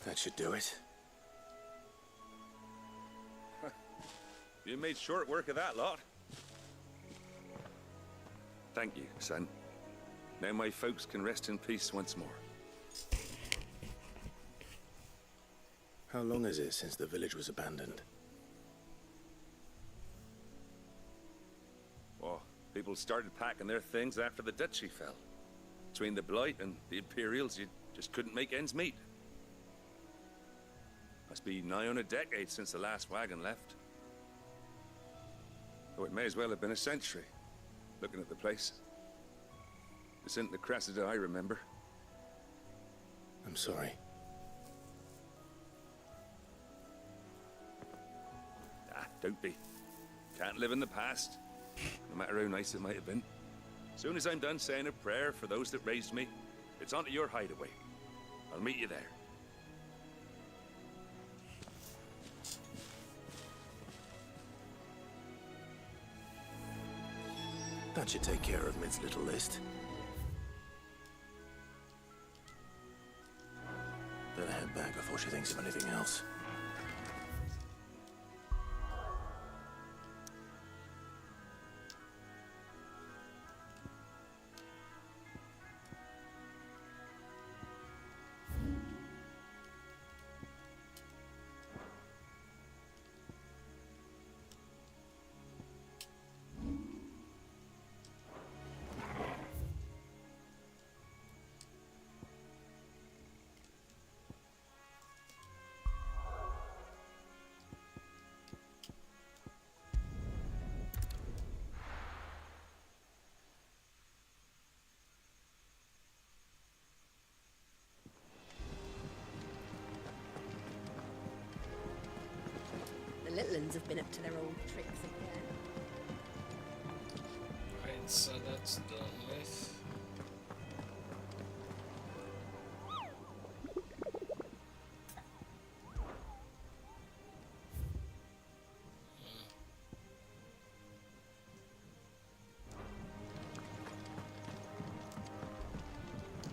That should do it. You made short work of that lot. Thank you, son. Now my folks can rest in peace once more. How long is it since the village was abandoned? Oh, people started packing their things after the duchy fell. Between the Blight and the Imperials, you just couldn't make ends meet. Must be nigh on a decade since the last wagon left. Oh, it may as well have been a century, looking at the place. This isn't the Cressida I remember. I'm sorry. Ah, don't be. Can't live in the past, no matter how nice it might have been. Soon as I'm done saying a prayer for those that raised me, it's on to your hideaway. I'll meet you there. That should take care of Mid's little list. Better head back before she thinks of anything else. The little ones have been up to their old tricks again. Right, so that's done with.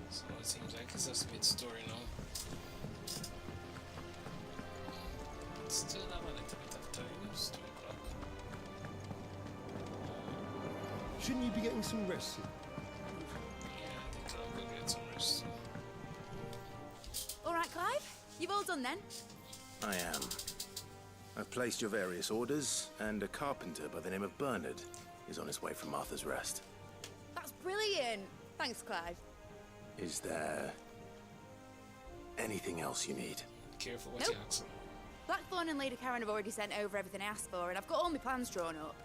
So it seems like it's just a bit story now. Still have a little bit of time. It's 2 o'clock. Shouldn't you be getting some rest? Yeah, I think I'll go get some rest. All right, Clive? You've all done then? I am. I've placed your various orders, and a carpenter by the name of Bernard is on his way from Martha's Rest. That's brilliant. Thanks, Clive. Is there anything else you need? Careful what Nope. you ask. Blackthorn and Lady Karen have already sent over everything I asked for, and I've got all my plans drawn up.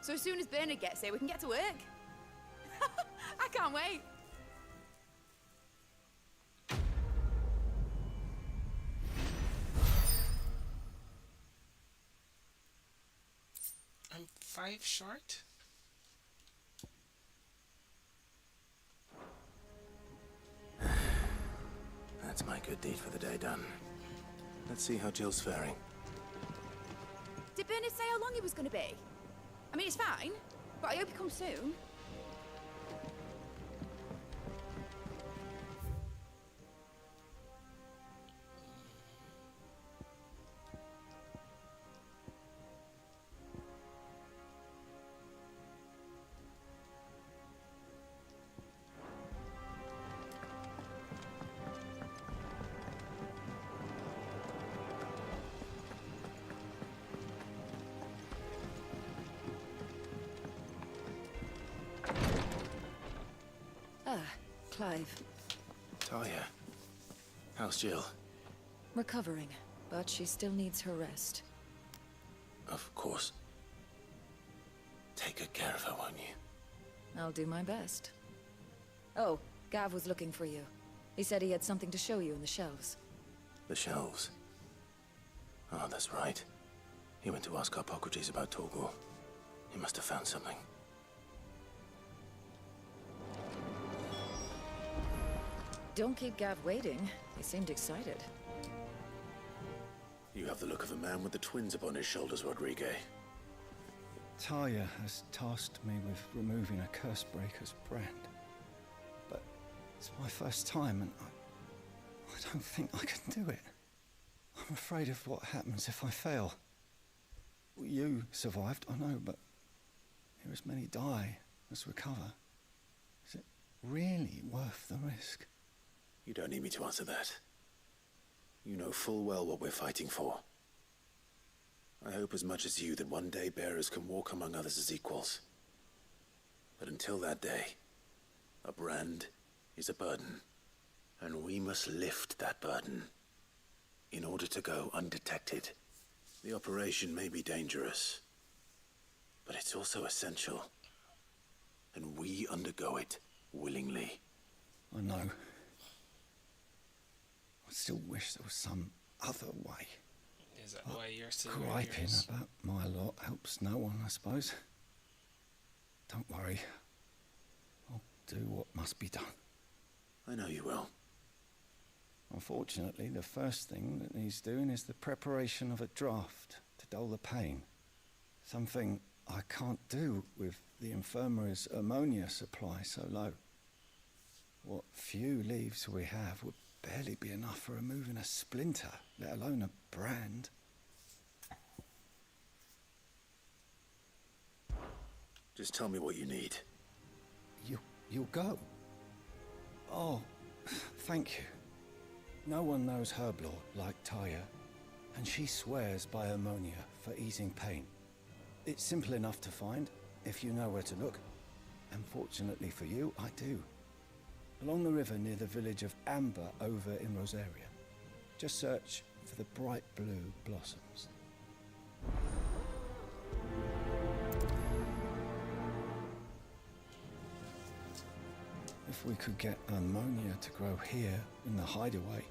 So as soon as Bernard gets here, we can get to work. I can't wait. I'm 5 short? That's my good deed for the day done. Let's see how Jill's faring. Did Bernard say how long he was going to be? I mean, it's fine, but I hope he comes soon. Clive. Talia, how's Jill? Recovering, but she still needs her rest. Of course. Take good care of her, won't you? I'll do my best. Oh, Gav was looking for you. He said he had something to show you in the shelves. The shelves. Oh, that's right. He went to ask Hippocrates about Torgal. He must have found something. Don't keep Gav waiting. He seemed excited. You have the look of a man with the twins upon his shoulders, Rodrigue. Talia has tasked me with removing a Cursebreaker's brand. But it's my first time, and I don't think I can do it. I'm afraid of what happens if I fail. You survived, I know, but here as many die as recover. Is it really worth the risk? You don't need me to answer that. You know full well what we're fighting for. I hope as much as you that one day bearers can walk among others as equals. But until that day, a brand is a burden, and we must lift that burden in order to go undetected. The operation may be dangerous, but it's also essential, and we undergo it willingly. I know. I still wish there was some other way. Is that why you're still griping about my lot helps no one, I suppose. Don't worry. I'll do what must be done. I know you will. Unfortunately, the first thing that needs doing is the preparation of a draft to dull the pain. Something I can't do with the infirmary's ammonia supply so low. What few leaves we have would barely be enough for removing a splinter, let alone a brand. Just tell me what you need. You'll go? Oh, thank you. No one knows Herblord like Taya, and she swears by ammonia for easing pain. It's simple enough to find, if you know where to look. And fortunately for you, I do. Along the river near the village of Amber over in Rosaria. Just search for the bright blue blossoms. If we could get ammonia to grow here in the hideaway,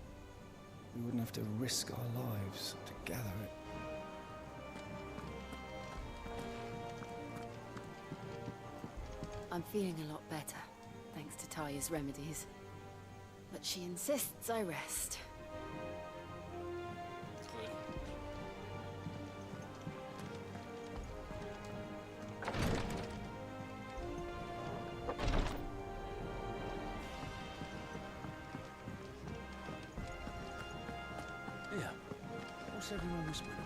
we wouldn't have to risk our lives to gather it. I'm feeling a lot better, thanks to Taya's remedies. But she insists I rest. Yeah. What's everyone whispering about?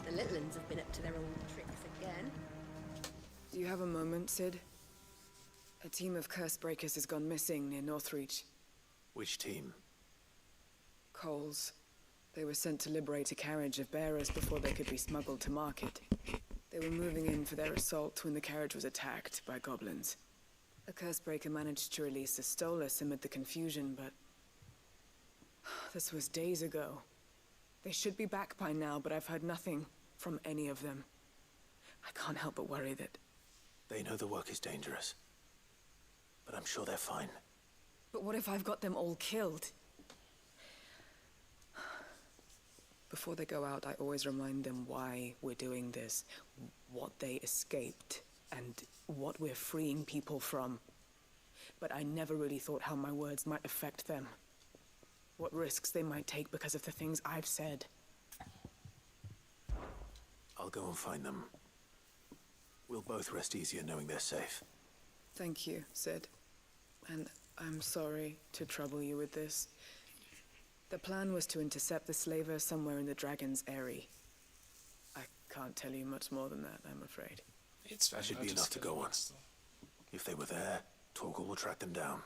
The little ones have been up to their old tricks again. Do you have a moment, Sid? A team of curse breakers has gone missing near Northreach. Which team? Coles. They were sent to liberate a carriage of bearers before they could be smuggled to market. They were moving in for their assault when the carriage was attacked by goblins. A curse breaker managed to release the Stolas amid the confusion, but... this was days ago. They should be back by now, but I've heard nothing from any of them. I can't help but worry that... They know the work is dangerous, but I'm sure they're fine. But what if I've got them all killed? Before they go out, I always remind them why we're doing this, what they escaped, and what we're freeing people from. But I never really thought how my words might affect them. What risks they might take because of the things I've said. I'll go and find them. We'll both rest easier knowing they're safe. Thank you, Sid. And I'm sorry to trouble you with this. The plan was to intercept the slaver somewhere in the Dragon's Eyrie. I can't tell you much more than that, I'm afraid. It's fine. That should be enough to go on. If they were there, Torgal will track them down.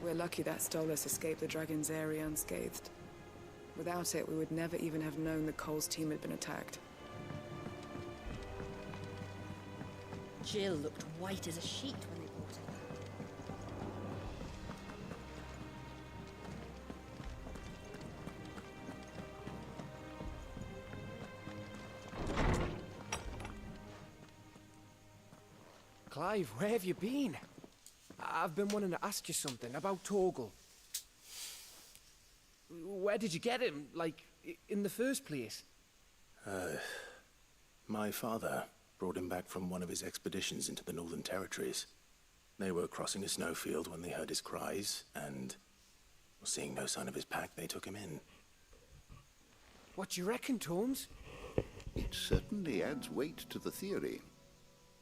We're lucky that Stolas escaped the Dragon's Eyrie unscathed. Without it, we would never even have known that Cole's team had been attacked. Jill looked white as a sheet when they brought her Clive, where have you been? I've been wanting to ask you something about Torgal. Where did you get him, like, in the first place? My father brought him back from one of his expeditions into the Northern Territories. They were crossing a snowfield when they heard his cries, and seeing no sign of his pack, they took him in. What do you reckon, Tomes? It certainly adds weight to the theory.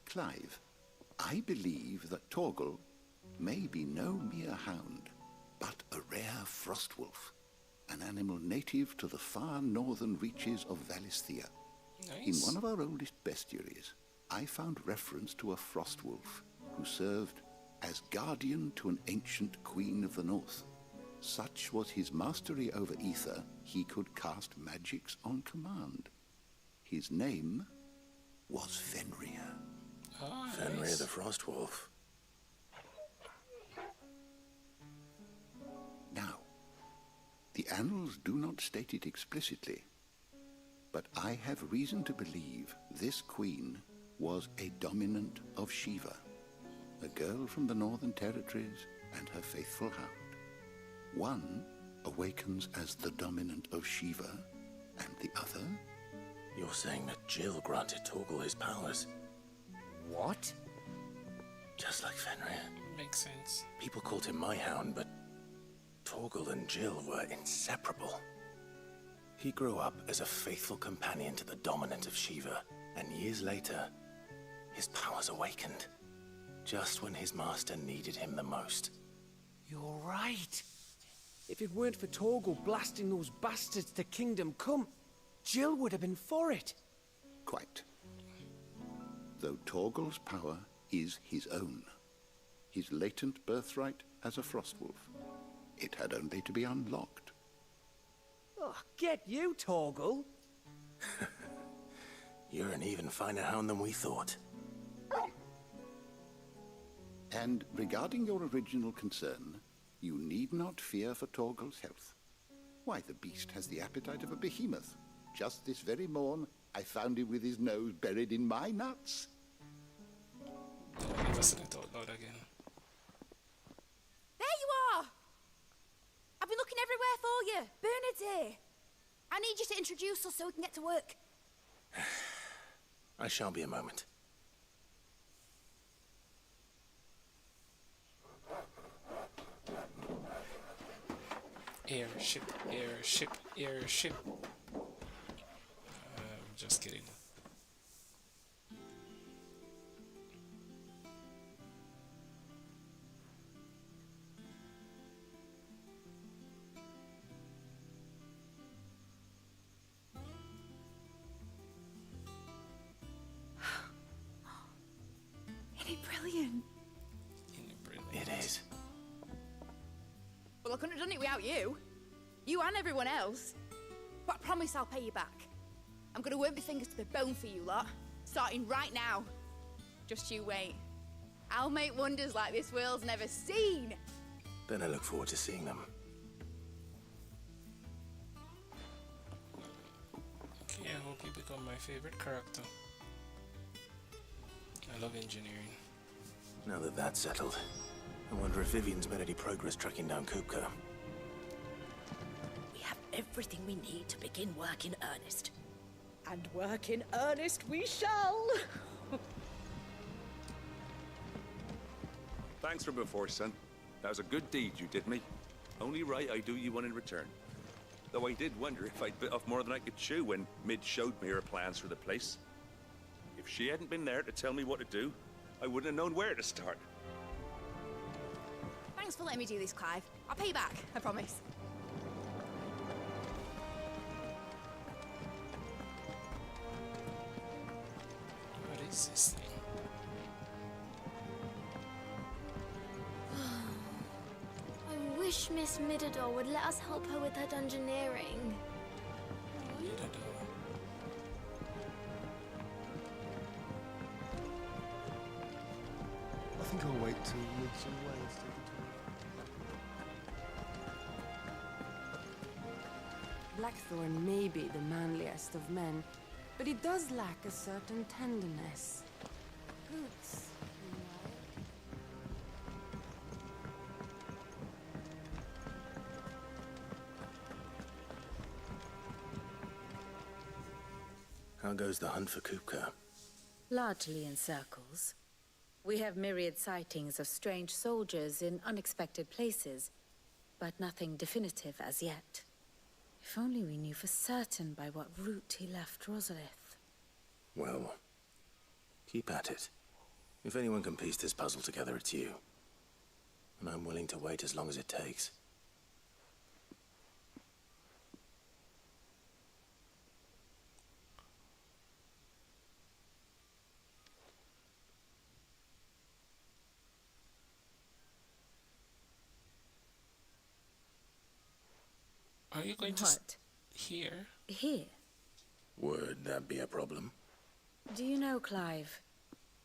Clive, I believe that Torgal may be no mere hound, but a rare frostwolf, an animal native to the far northern reaches of Valisthea. Nice. In one of our oldest bestiaries, I found reference to a frostwolf who served as guardian to an ancient queen of the north. Such was his mastery over ether, he could cast magics on command. His name was Fenrir. Oh, Fenrir nice. the Frostwolf. Now, the annals do not state it explicitly, but I have reason to believe this queen was a dominant of Shiva, a girl from the Northern Territories and her faithful hound. One awakens as the dominant of Shiva, and the other? You're saying that Jill granted Torgal his powers? What? Just like Fenrir. Makes sense. People called him my hound, but Torgal and Jill were inseparable. He grew up as a faithful companion to the dominant of Shiva, and years later, his powers awakened, just when his master needed him the most. You're right. If it weren't for Torgal blasting those bastards to Kingdom Come, Jill would have been for it. Quite. Though Torgal's power is his own, his latent birthright as a frostwolf, it had only to be unlocked. Oh, get you, Torgal. You're an even finer hound than we thought. And regarding your original concern, you need not fear for Torgal's health. Why, the beast has the appetite of a behemoth. Just this very morn, I found him with his nose buried in my nuts. I'll never say it out loud again. There you are! I've been looking everywhere for you. Bernard's here. I need you to introduce us so we can get to work. I shall be a moment. Airship, airship, airship. Just kidding. Isn't it brilliant? It is. Well, I couldn't have done it without you. You and everyone else. But I promise I'll pay you back. I'm gonna work my fingers to the bone for you lot, starting right now. Just you wait. I'll make wonders like this world's never seen. Then I look forward to seeing them. Okay, I hope you become my favorite character. I love engineering. Now that that's settled, I wonder if Vivian's made any progress tracking down Kupka. We have everything we need to begin work in earnest. And work in earnest we shall! Thanks for before, son. That was a good deed you did me. Only right I do you one in return. Though I did wonder if I'd bit off more than I could chew when Mid showed me her plans for the place. If she hadn't been there to tell me what to do, I wouldn't have known where to start. Thanks for letting me do this, Clive. I'll pay you back, I promise. What is this thing? I wish Miss Midador would let us help her with her dungeoneering. I think I'll wait till Woods away instead of Blackthorn may be the manliest of men, but he does lack a certain tenderness. Boots, How goes the hunt for Kupka? Largely in circles. We have myriad sightings of strange soldiers in unexpected places, but nothing definitive as yet. If only we knew for certain by what route he left Rosalith. Well, keep at it. If anyone can piece this puzzle together, it's you. And I'm willing to wait as long as it takes. Are you going to here? Here? Would that be a problem? Do you know, Clive,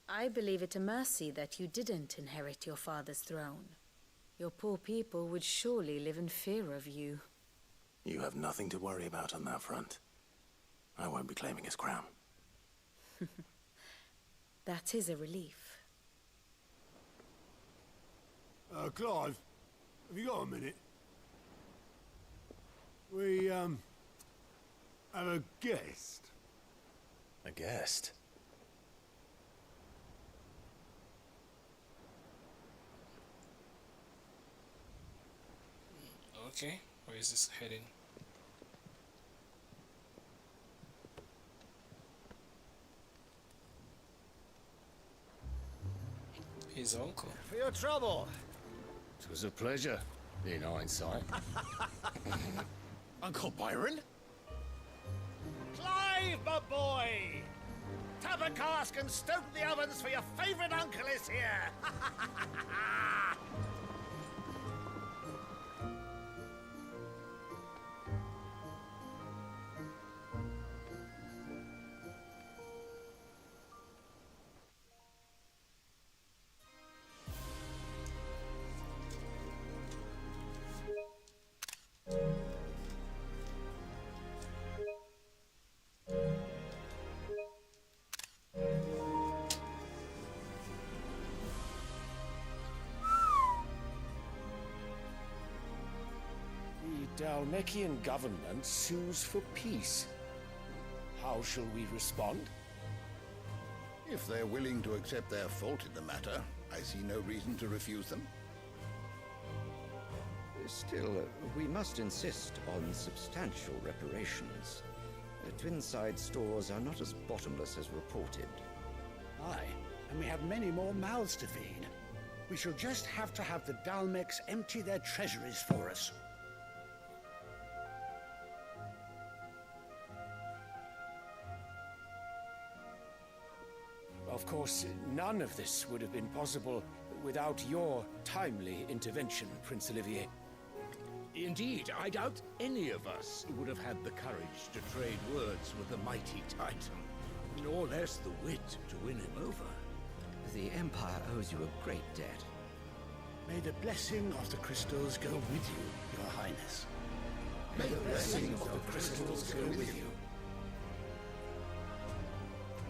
I believe it a mercy that you didn't inherit your father's throne. Your poor people would surely live in fear of you. You have nothing to worry about on that front. I won't be claiming his crown. That is a relief. Clive, have you got a minute? We, have a guest. A guest? Okay, where is this heading? His uncle. For your trouble. It was a pleasure, in hindsight. Uncle Byron? Clive, my boy! Tap a cask and stoke the ovens for your favourite uncle is here! The Dalmekian government sues for peace. How shall we respond? If they're willing to accept their fault in the matter, I see no reason to refuse them. Still, we must insist on substantial reparations. Twinside stores are not as bottomless as reported. Aye, and we have many more mouths to feed. We shall just have to have the Dalmecs empty their treasuries for us. Of course, none of this would have been possible without your timely intervention, Prince Olivier. Indeed, I doubt any of us would have had the courage to trade words with the mighty Titan, nor less the wit to win him over. The Empire owes you a great debt. May the blessing of the crystals go with you, Your Highness. May the blessing of the crystals go with you.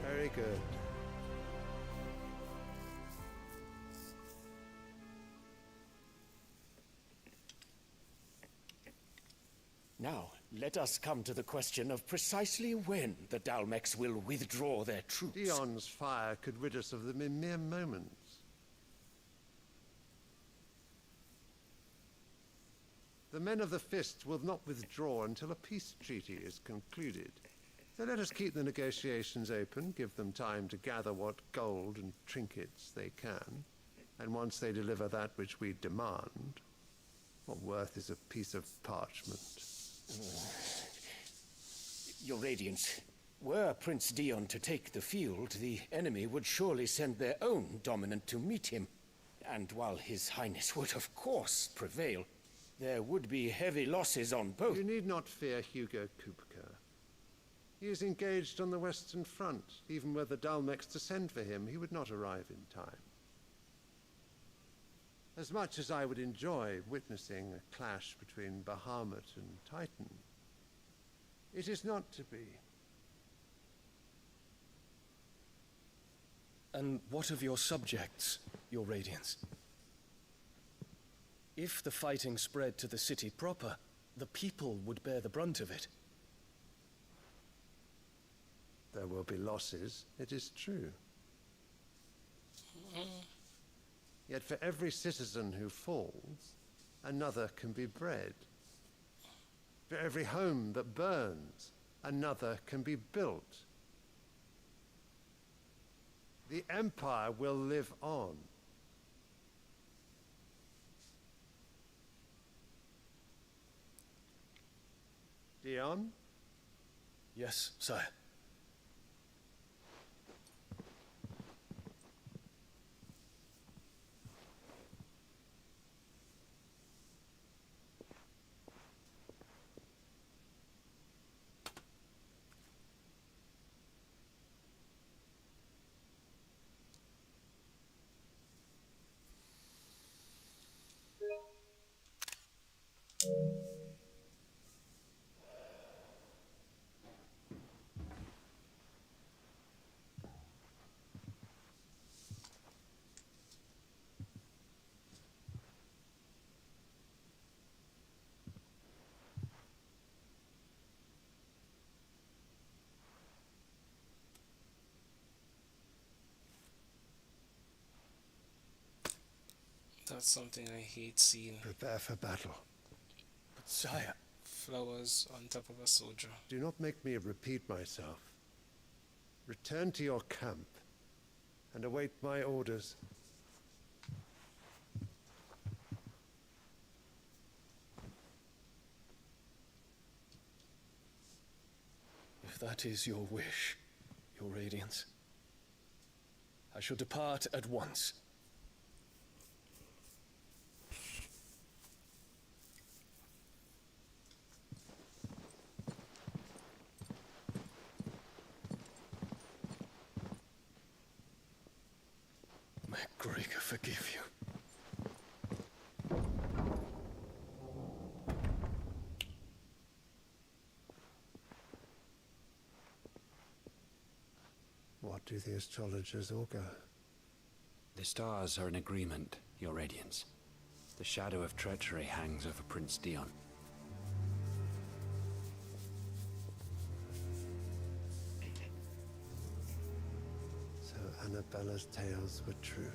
Very good. Now, let us come to the question of precisely when the Dalmecs will withdraw their troops. Dion's fire could rid us of them in mere moments. The men of the Fist will not withdraw until a peace treaty is concluded. So let us keep the negotiations open, give them time to gather what gold and trinkets they can, and once they deliver that which we demand, what worth is a piece of parchment? Your Radiance, were Prince Dion to take the field, the enemy would surely send their own dominant to meet him. And while His Highness would of course prevail, there would be heavy losses on both. You need not fear Hugo Kupka. He is engaged on the Western Front. Even were the Dalmecs to send for him, he would not arrive in time. As much as I would enjoy witnessing a clash between Bahamut and Titan, it is not to be. And what of your subjects, Your Radiance? If the fighting spread to the city proper, the people would bear the brunt of it. There will be losses, it is true. Yet for every citizen who falls, another can be bred. For every home that burns, another can be built. The Empire will live on. Dion? Yes, sire. That's something I hate seeing. Prepare for battle. But sire... Flowers on top of a soldier. Do not make me repeat myself. Return to your camp and await my orders. If that is your wish, your Radiance, I shall depart at once. May Gregor forgive you. What do the astrologers augur? The stars are in agreement, Your Radiance. The shadow of treachery hangs over Prince Dion. So Annabella's tales were true.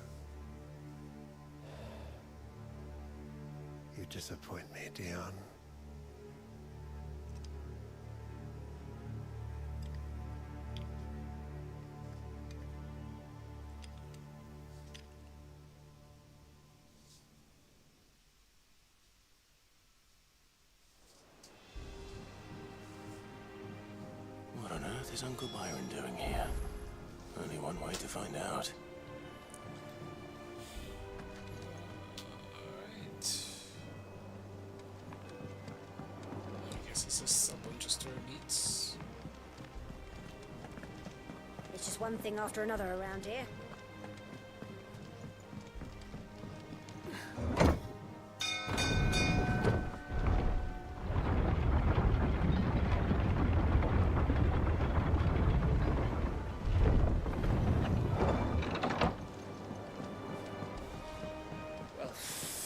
You disappoint me, Dion. What on earth is Uncle Byron doing here? Only one way to find out. Alright. I guess it's just a bunch of store beats. It's just one thing after another around here.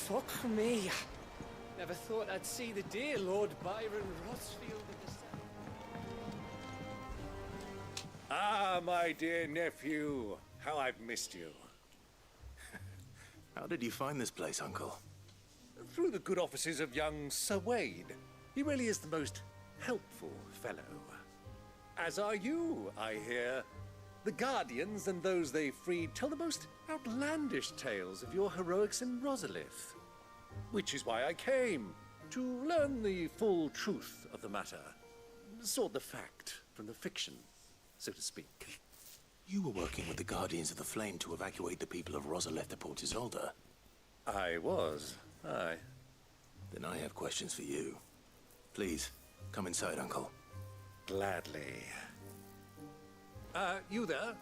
Fuck me. Never thought I'd see the dear Lord Byron Rossfield in the sun. Ah, my dear nephew. How I've missed you. How did you find this place, Uncle? Through the good offices of young Sir Wade. He really is the most helpful fellow. As are you, I hear. The Guardians and those they freed tell the most outlandish tales of your heroics in Rosalith. Which is why I came, to learn the full truth of the matter. Sort the fact from the fiction, so to speak. You were working with the Guardians of the Flame to evacuate the people of Rosalith to Port Isolde. I was, aye. Then I have questions for you. Please, come inside, Uncle. Gladly. You there?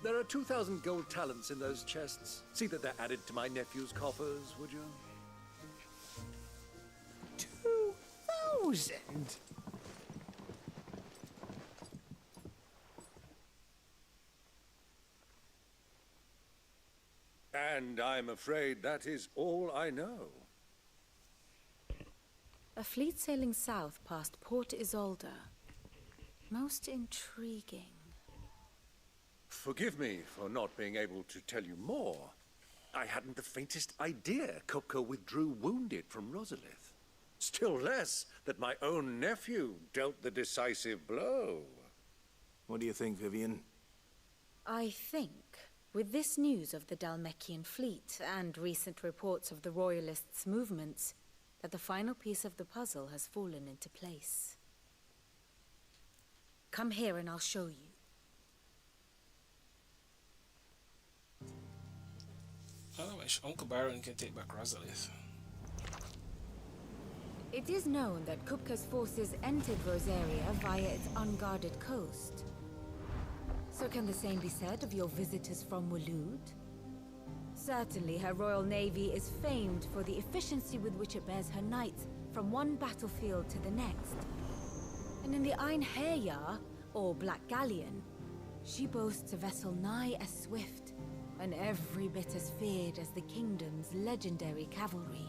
There are 2,000 gold talents in those chests. See that they're added to my nephew's coffers, would you? 2,000? And I'm afraid that is all I know. A fleet sailing south past Port Isolde. Most intriguing. Forgive me for not being able to tell you more. I hadn't the faintest idea Kupka withdrew wounded from Rosalith. Still less that my own nephew dealt the decisive blow. What do you think, Vivian? I think, with this news of the Dalmekian fleet and recent reports of the Royalists' movements, that the final piece of the puzzle has fallen into place. Come here and I'll show you. Otherwise, Uncle Byron can take back Rosalith. It is known that Kupka's forces entered Rosaria via its unguarded coast. So can the same be said of your visitors from Waloed? Certainly her Royal Navy is famed for the efficiency with which it bears her knights from one battlefield to the next. And in the Ein Herjar, or Black Galleon, she boasts a vessel nigh as swift and every bit as feared as the kingdom's legendary cavalry.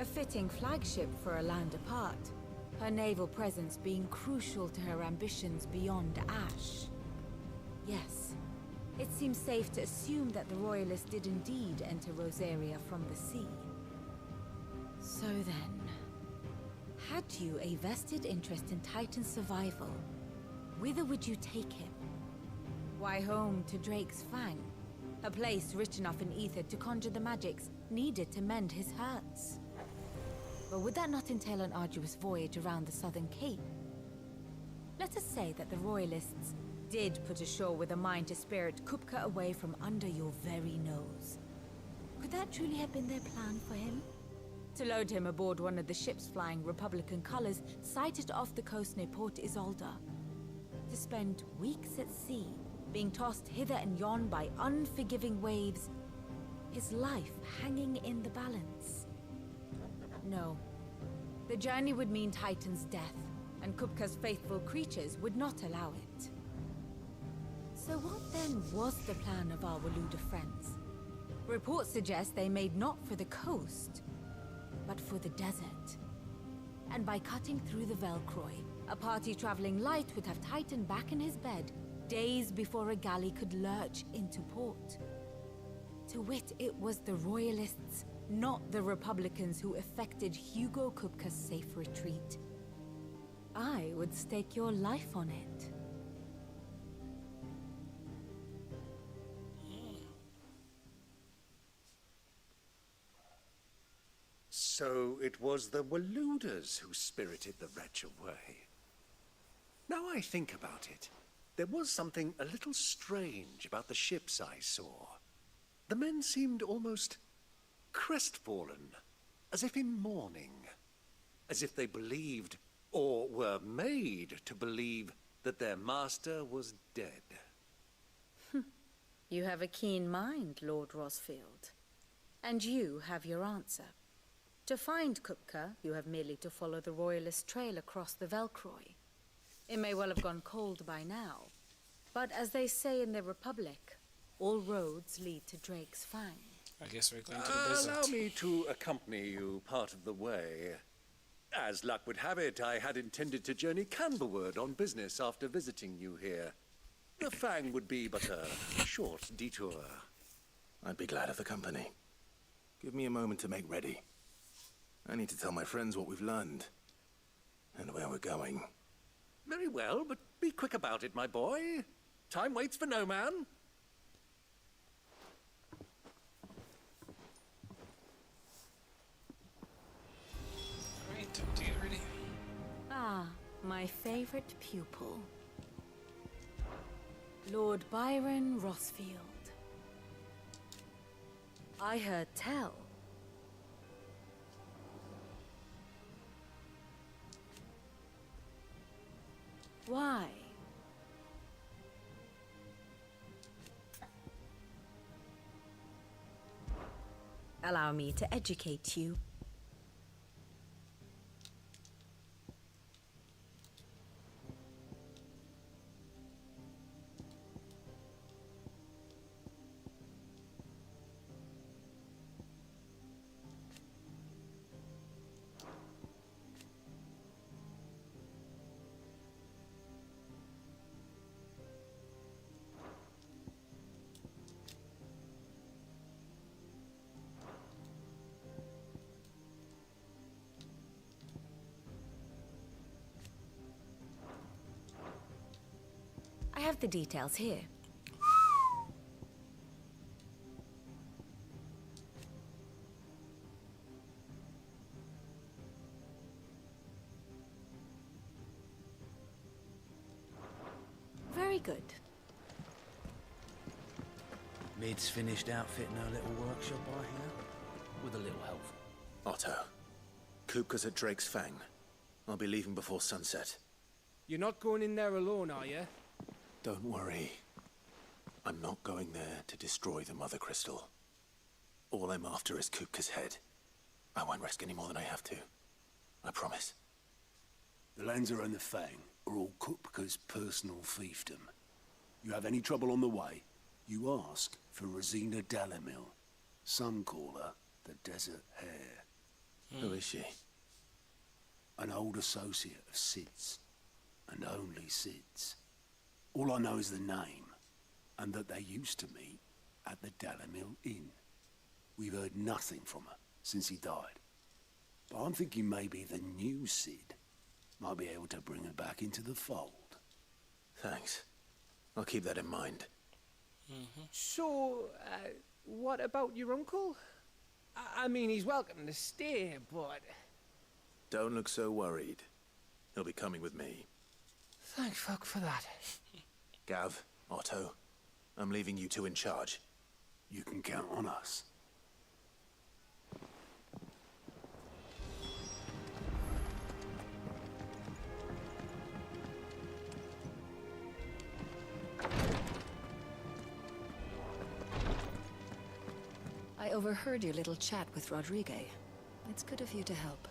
A fitting flagship for a land apart, her naval presence being crucial to her ambitions beyond Ash. Yes, it seems safe to assume that the Royalists did indeed enter Rosaria from the sea. So then, had you a vested interest in Titan's survival, whither would you take him? Why, home to Drake's Fang, a place rich enough in ether to conjure the magics needed to mend his hurts. But would that not entail an arduous voyage around the southern cape? Let us say that the Royalists did put ashore with a mind to spirit Kupka away from under your very nose. Could that truly have been their plan for him? To load him aboard one of the ships flying Republican colors sighted off the coast near Port Isolde. To spend weeks at sea, being tossed hither and yon by unforgiving waves, his life hanging in the balance. No. The journey would mean Titan's death, and Kupka's faithful creatures would not allow it. So what then was the plan of our Waluda friends? Reports suggest they made not for the coast, but for the desert. And by cutting through the Velcroy, a party traveling light would have Titan back in his bed days before a galley could lurch into port. To wit, it was the Royalists, not the Republicans, who effected Hugo Kupka's safe retreat. I would stake your life on it. So it was the Waluders who spirited the wretch away. Now I think about it, there was something a little strange about the ships I saw. The men seemed almost crestfallen, as if in mourning, as if they believed, or were made to believe, that their master was dead. You have a keen mind, Lord Rosfield. And you have your answer. To find Kupka, you have merely to follow the Royalist trail across the Velcroy. It may well have gone cold by now, but as they say in the Republic, all roads lead to Drake's Fang. I guess we're going to the desert. Allow me to accompany you part of the way. As luck would have it, I had intended to journey Camberward on business after visiting you here. The Fang would be but a short detour. I'd be glad of the company. Give me a moment to make ready. I need to tell my friends what we've learned, and where we're going. Very well, but be quick about it, my boy. Time waits for no man. Alright, time to get ready. Ah, my favorite pupil. Lord Byron Rosfield. I heard tell. Why? Allow me to educate you. have the details here. Very good. Mid's finished outfitting her little workshop, I hear. With a little help. Otto, Kupka's at Drake's Fang. I'll be leaving before sunset. You're not going in there alone, are you? Don't worry. I'm not going there to destroy the Mother Crystal. All I'm after is Kupka's head. I won't risk any more than I have to. I promise. The Lanza and the Fang are all Kupka's personal fiefdom. You have any trouble on the way, you ask for Rosina Dalamil. Some call her the Desert Hare. Who is she? An old associate of Sid's, and only Sid's. All I know is the name, and that they used to meet at the Dalamil Inn. We've heard nothing from her since he died. But I'm thinking maybe the new Sid might be able to bring her back into the fold. Thanks. I'll keep that in mind. So, what about your uncle? I mean, he's welcome to stay, but... Don't look so worried. He'll be coming with me. Thank fuck for that. Gav, Otto, I'm leaving you two in charge. You can count on us. I overheard your little chat with Rodrigue. It's good of you to help.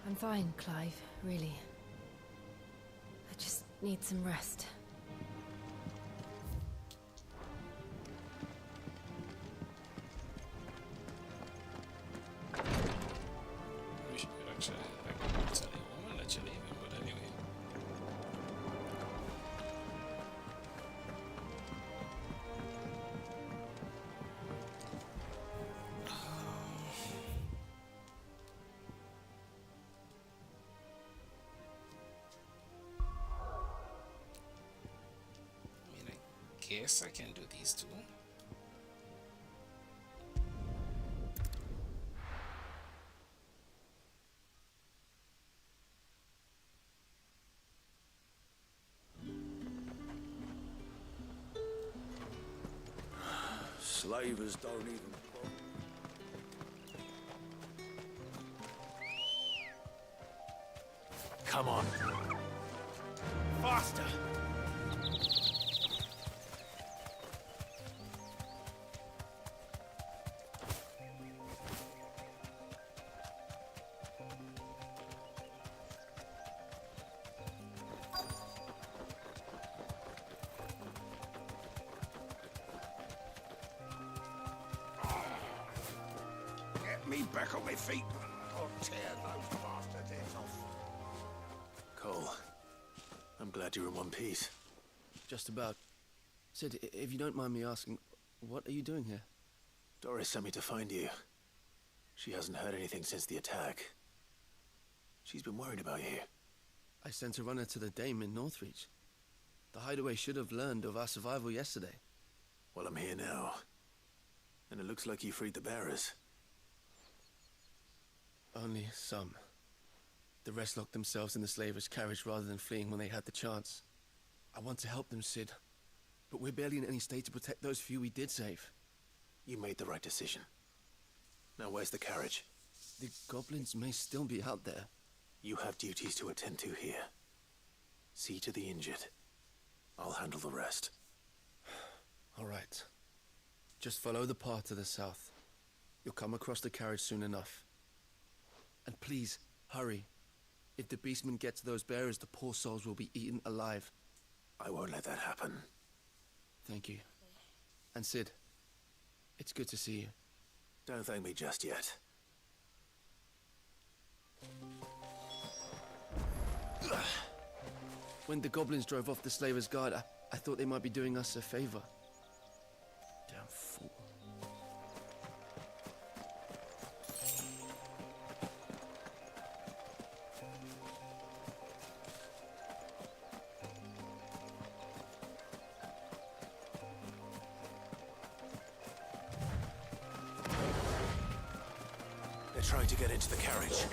I'm fine, Clive, really. I just need some rest. We should actually, I could tell you a woman that you're leaving, but anyway. Guess I can do these two. Slavers don't even... Come on. Faster! Get me back on my feet, or tear those bastards' heads off. Cole, I'm glad you're in one piece. Just about. Sid, if you don't mind me asking, what are you doing here? Doris sent me to find you. She hasn't heard anything since the attack. She's been worried about you. I sent a runner to the Dame in Northreach. The hideaway should have learned of our survival yesterday. Well, I'm here now. And it looks like you freed the bearers. Only some. The rest locked themselves in the slavers' carriage rather than fleeing when they had the chance. I want to help them, Sid. But we're barely in any state to protect those few we did save. You made the right decision. Now where's the carriage? The goblins may still be out there. You have duties to attend to here. See to the injured. I'll handle the rest. All right. Just follow the path to the south. You'll come across the carriage soon enough. And please, hurry. If the beastmen get to those bearers, the poor souls will be eaten alive. I won't let that happen. Thank you. And Sid, it's good to see you. Don't thank me just yet. When the goblins drove off the slavers' guard, I thought they might be doing us a favor. Damn fool. try to get into the carriage.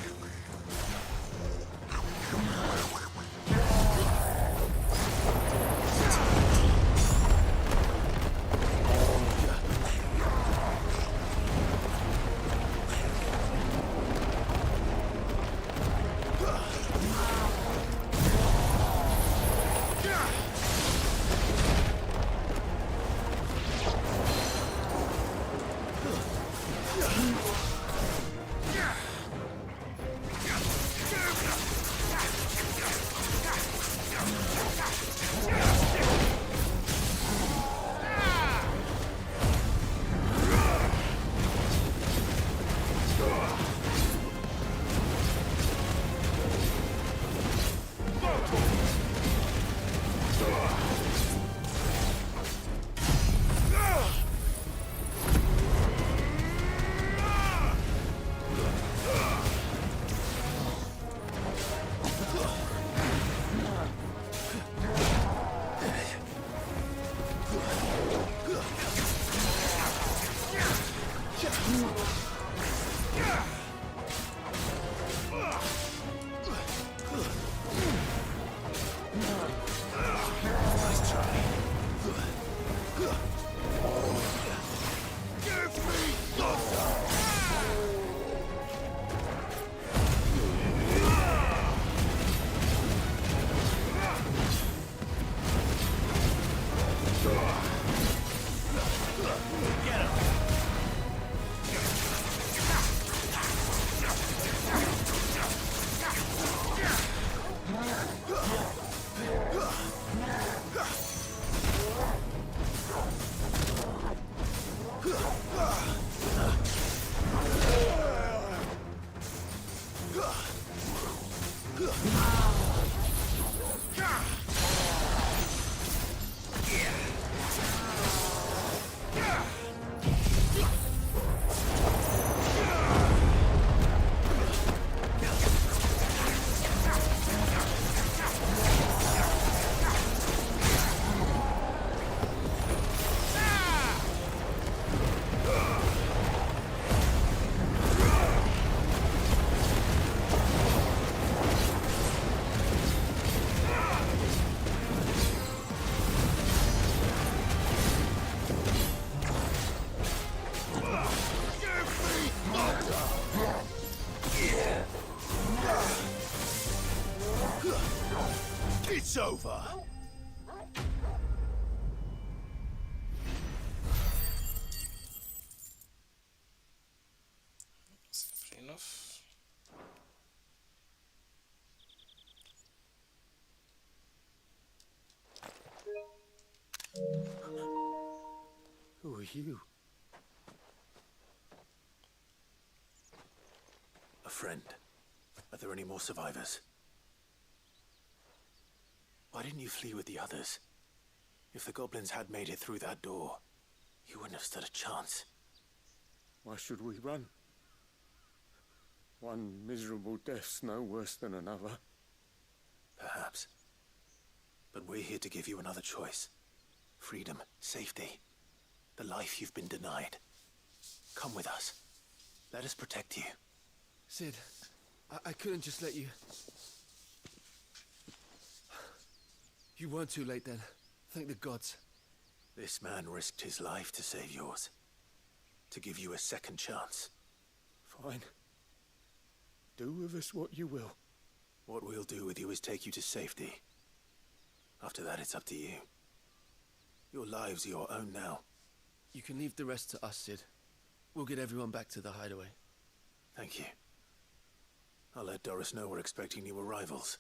It's over. Fair enough. Who are you? A friend. Are there any more survivors? Why didn't you flee with the others? If the goblins had made it through that door, you wouldn't have stood a chance. Why should we run? One miserable death's no worse than another. Perhaps. But we're here to give you another choice. Freedom, safety, the life you've been denied. Come with us. Let us protect you. Sid, I couldn't just let you... You weren't too late then. Thank the gods. This man risked his life to save yours. To give you a second chance. Fine. Do with us what you will. What we'll do with you is take you to safety. After that, it's up to you. Your lives are your own now. You can leave the rest to us, Sid. We'll get everyone back to the hideaway. Thank you. I'll let Doris know we're expecting new arrivals.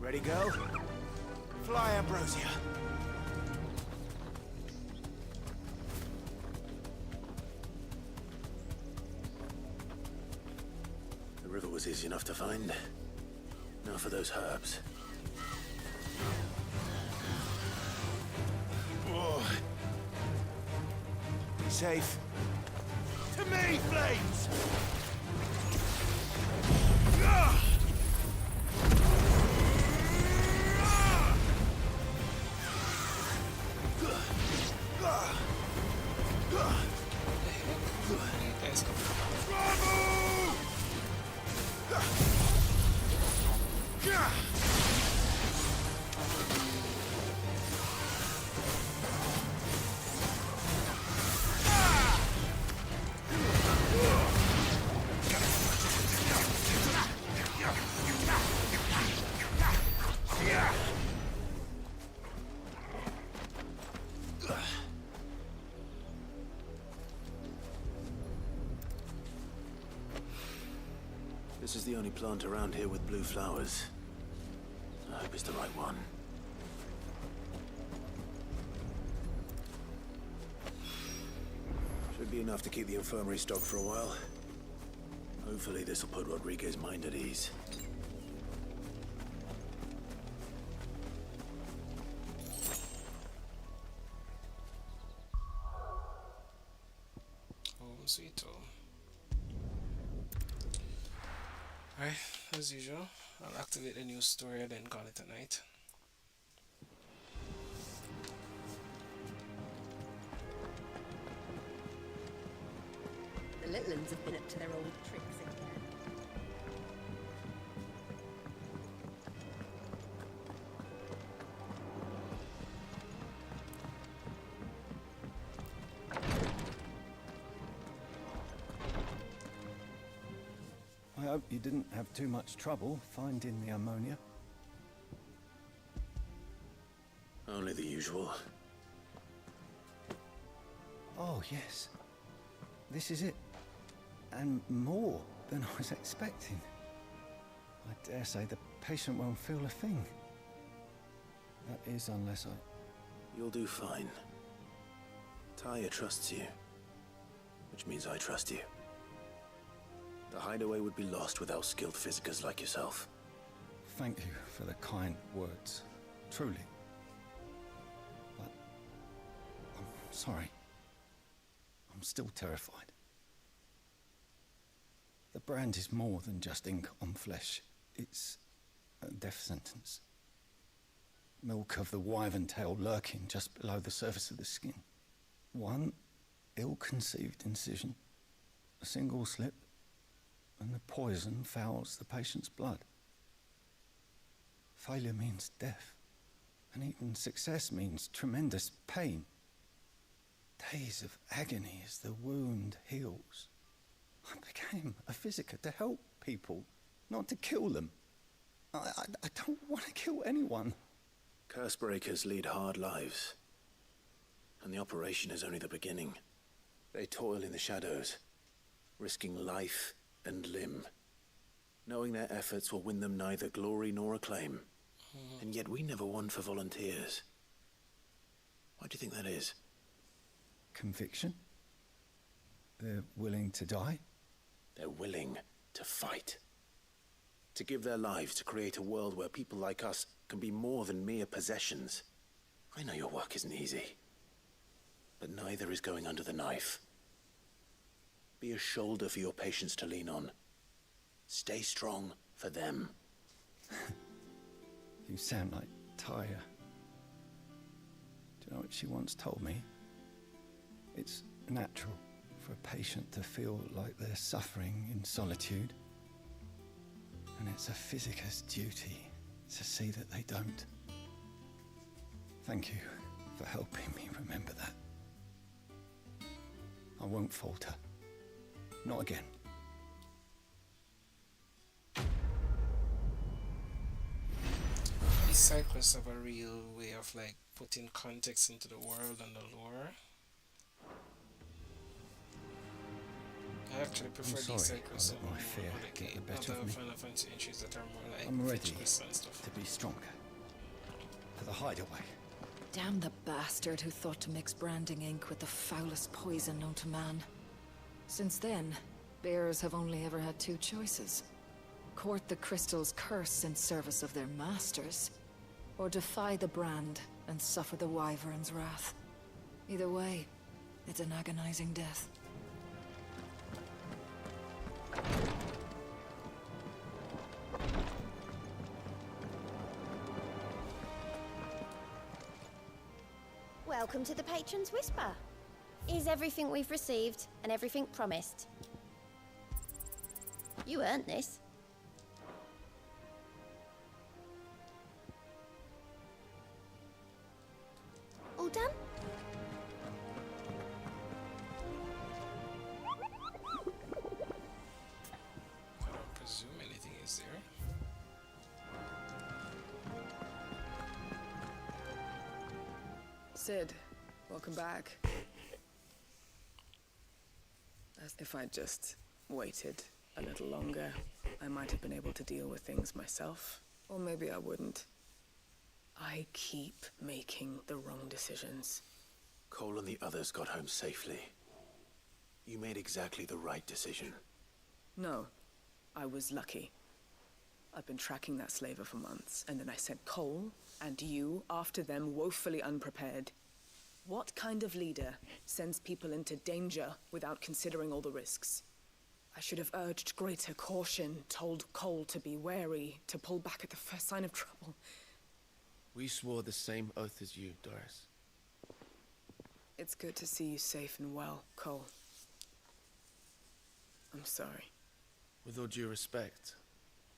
Ready, go? Fly, Ambrosia. was easy enough to find. Now for those herbs. Oh. Safe. To me, flames! This is the only plant around here with blue flowers. I hope it's the right one. Should be enough to keep the infirmary stocked for a while. Hopefully this will put Rodriguez's mind at ease. Oh, sweet. Alright, as usual, I'll activate the new story and then call it a night. The little ones have been up to their old tricks again. I hope you didn't have too much trouble finding the ammonia. Only the usual. Oh, yes. This is it. And more than I was expecting. I dare say the patient won't feel a thing. That is, unless I... You'll do fine. Taya trusts you, which means I trust you. The hideaway would be lost without skilled physicers like yourself. Thank you for the kind words. Truly. But... I'm sorry. I'm still terrified. The brand is more than just ink on flesh. It's a death sentence. Milk of the wyvern tail lurking just below the surface of the skin. One ill-conceived incision, a single slip, and the poison fouls the patient's blood. Failure means death, and even success means tremendous pain. Days of agony as the wound heals. I became a physiker to help people, not to kill them. I don't want to kill anyone. Cursebreakers lead hard lives, and the operation is only the beginning. They toil in the shadows, risking life and limb, knowing their efforts will win them neither glory nor acclaim. And yet we never won for volunteers. Why do you think that is? Conviction? They're willing to die? They're willing to fight. To give their lives to create a world where people like us can be more than mere possessions. I know your work isn't easy, but neither is going under the knife. Be a shoulder for your patients to lean on. Stay strong for them. You sound like Taya. Do you know what she once told me? It's natural for a patient to feel like they're suffering in solitude. And it's a physiker's duty to see that they don't. Thank you for helping me remember that. I won't falter. Not again. These side quests have a real way of like putting context into the world and the lore. I actually prefer these side quests over my fear get the better other of me. Final Fantasy entries that are more like I'm ready fetch quests and stuff. to be stronger. To the hideaway. Damn the bastard who thought to mix branding ink with the foulest poison known to man. Since then, bears have only ever had two choices. court the crystal's curse in service of their masters, or defy the brand and suffer the wyvern's wrath. Either way, it's an agonizing death. Welcome to the Patron's Whisper. Is everything we've received and everything promised? You earned this. All done? I don't presume anything is there. Sid, welcome back. As if I'd just waited a little longer, I might have been able to deal with things myself. Or maybe I wouldn't. I keep making the wrong decisions. Cole and the others got home safely. You made exactly the right decision. No, I was lucky. I've been tracking that slaver for months, and then I sent Cole and you after them, woefully unprepared. What kind of leader sends people into danger without considering all the risks? I should have urged greater caution, told Cole to be wary, to pull back at the first sign of trouble. We swore the same oath as you, Doris. It's good to see you safe and well, Cole. I'm sorry. With all due respect,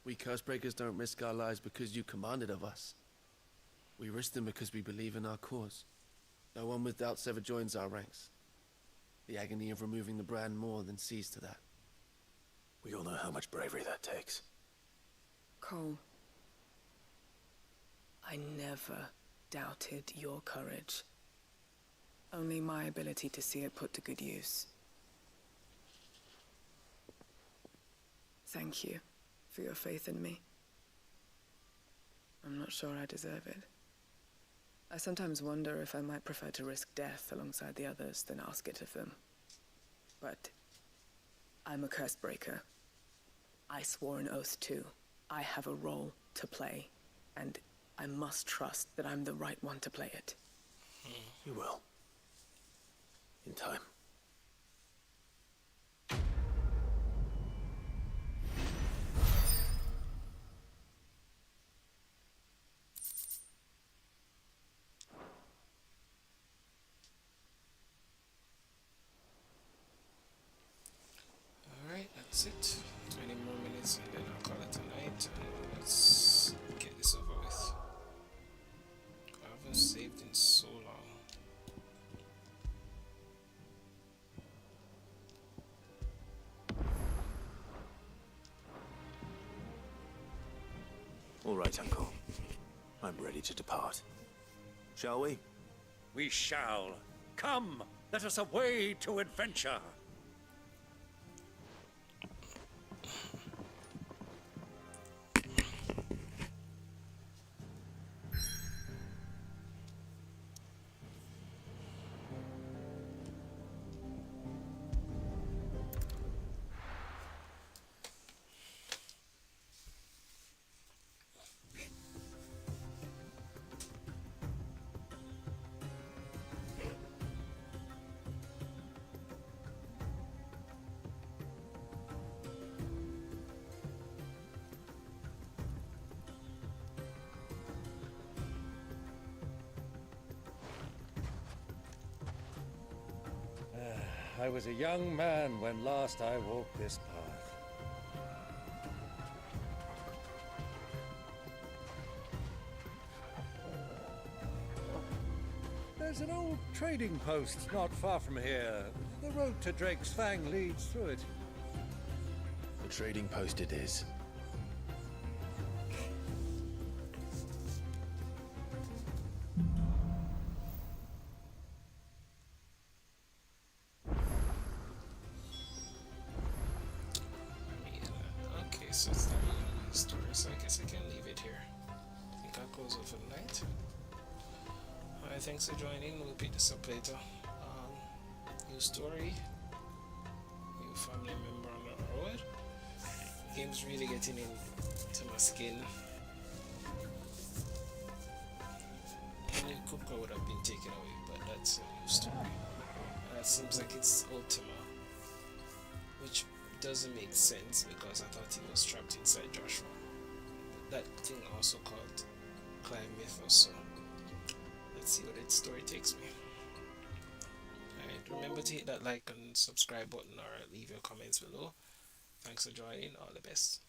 we Cursebreakers don't risk our lives because you commanded of us. We risk them because we believe in our cause. No one with doubts ever joins our ranks. The agony of removing the brand more than sees to that. We all know how much bravery that takes. Cole, I never doubted your courage. Only my ability to see it put to good use. Thank you for your faith in me. I'm not sure I deserve it. I sometimes wonder if I might prefer to risk death alongside the others than ask it of them. But I'm a Cursebreaker. I swore an oath too. I have a role to play, and I must trust that I'm the right one to play it. You will. In time. Alright, that's it. 20 more minutes and then I'll call it a night. And let's get this over with. I haven't saved in so long. All right, Uncle. I'm ready to depart. Shall we? We shall. Come, let us away to adventure. I was a young man when last I walked this path. There's an old trading post not far from here. The road to Drake's Fang leads through it. The trading post it is. So it's not really a story, so I guess I can leave it here. I think I'll close it for the night. Alright, thanks for joining. We'll pick this up later. New story, new family member on the road. Game's really getting into my skin. Only Kupka would have been taken away, but that's a new story. It seems like it's Ultima, which doesn't make sense because I thought he was trapped inside Joshua. But that thing also called Climb Mythos, so let's see what its story takes me. Alright, remember to hit that like and subscribe button or leave your comments below. Thanks for joining, all the best.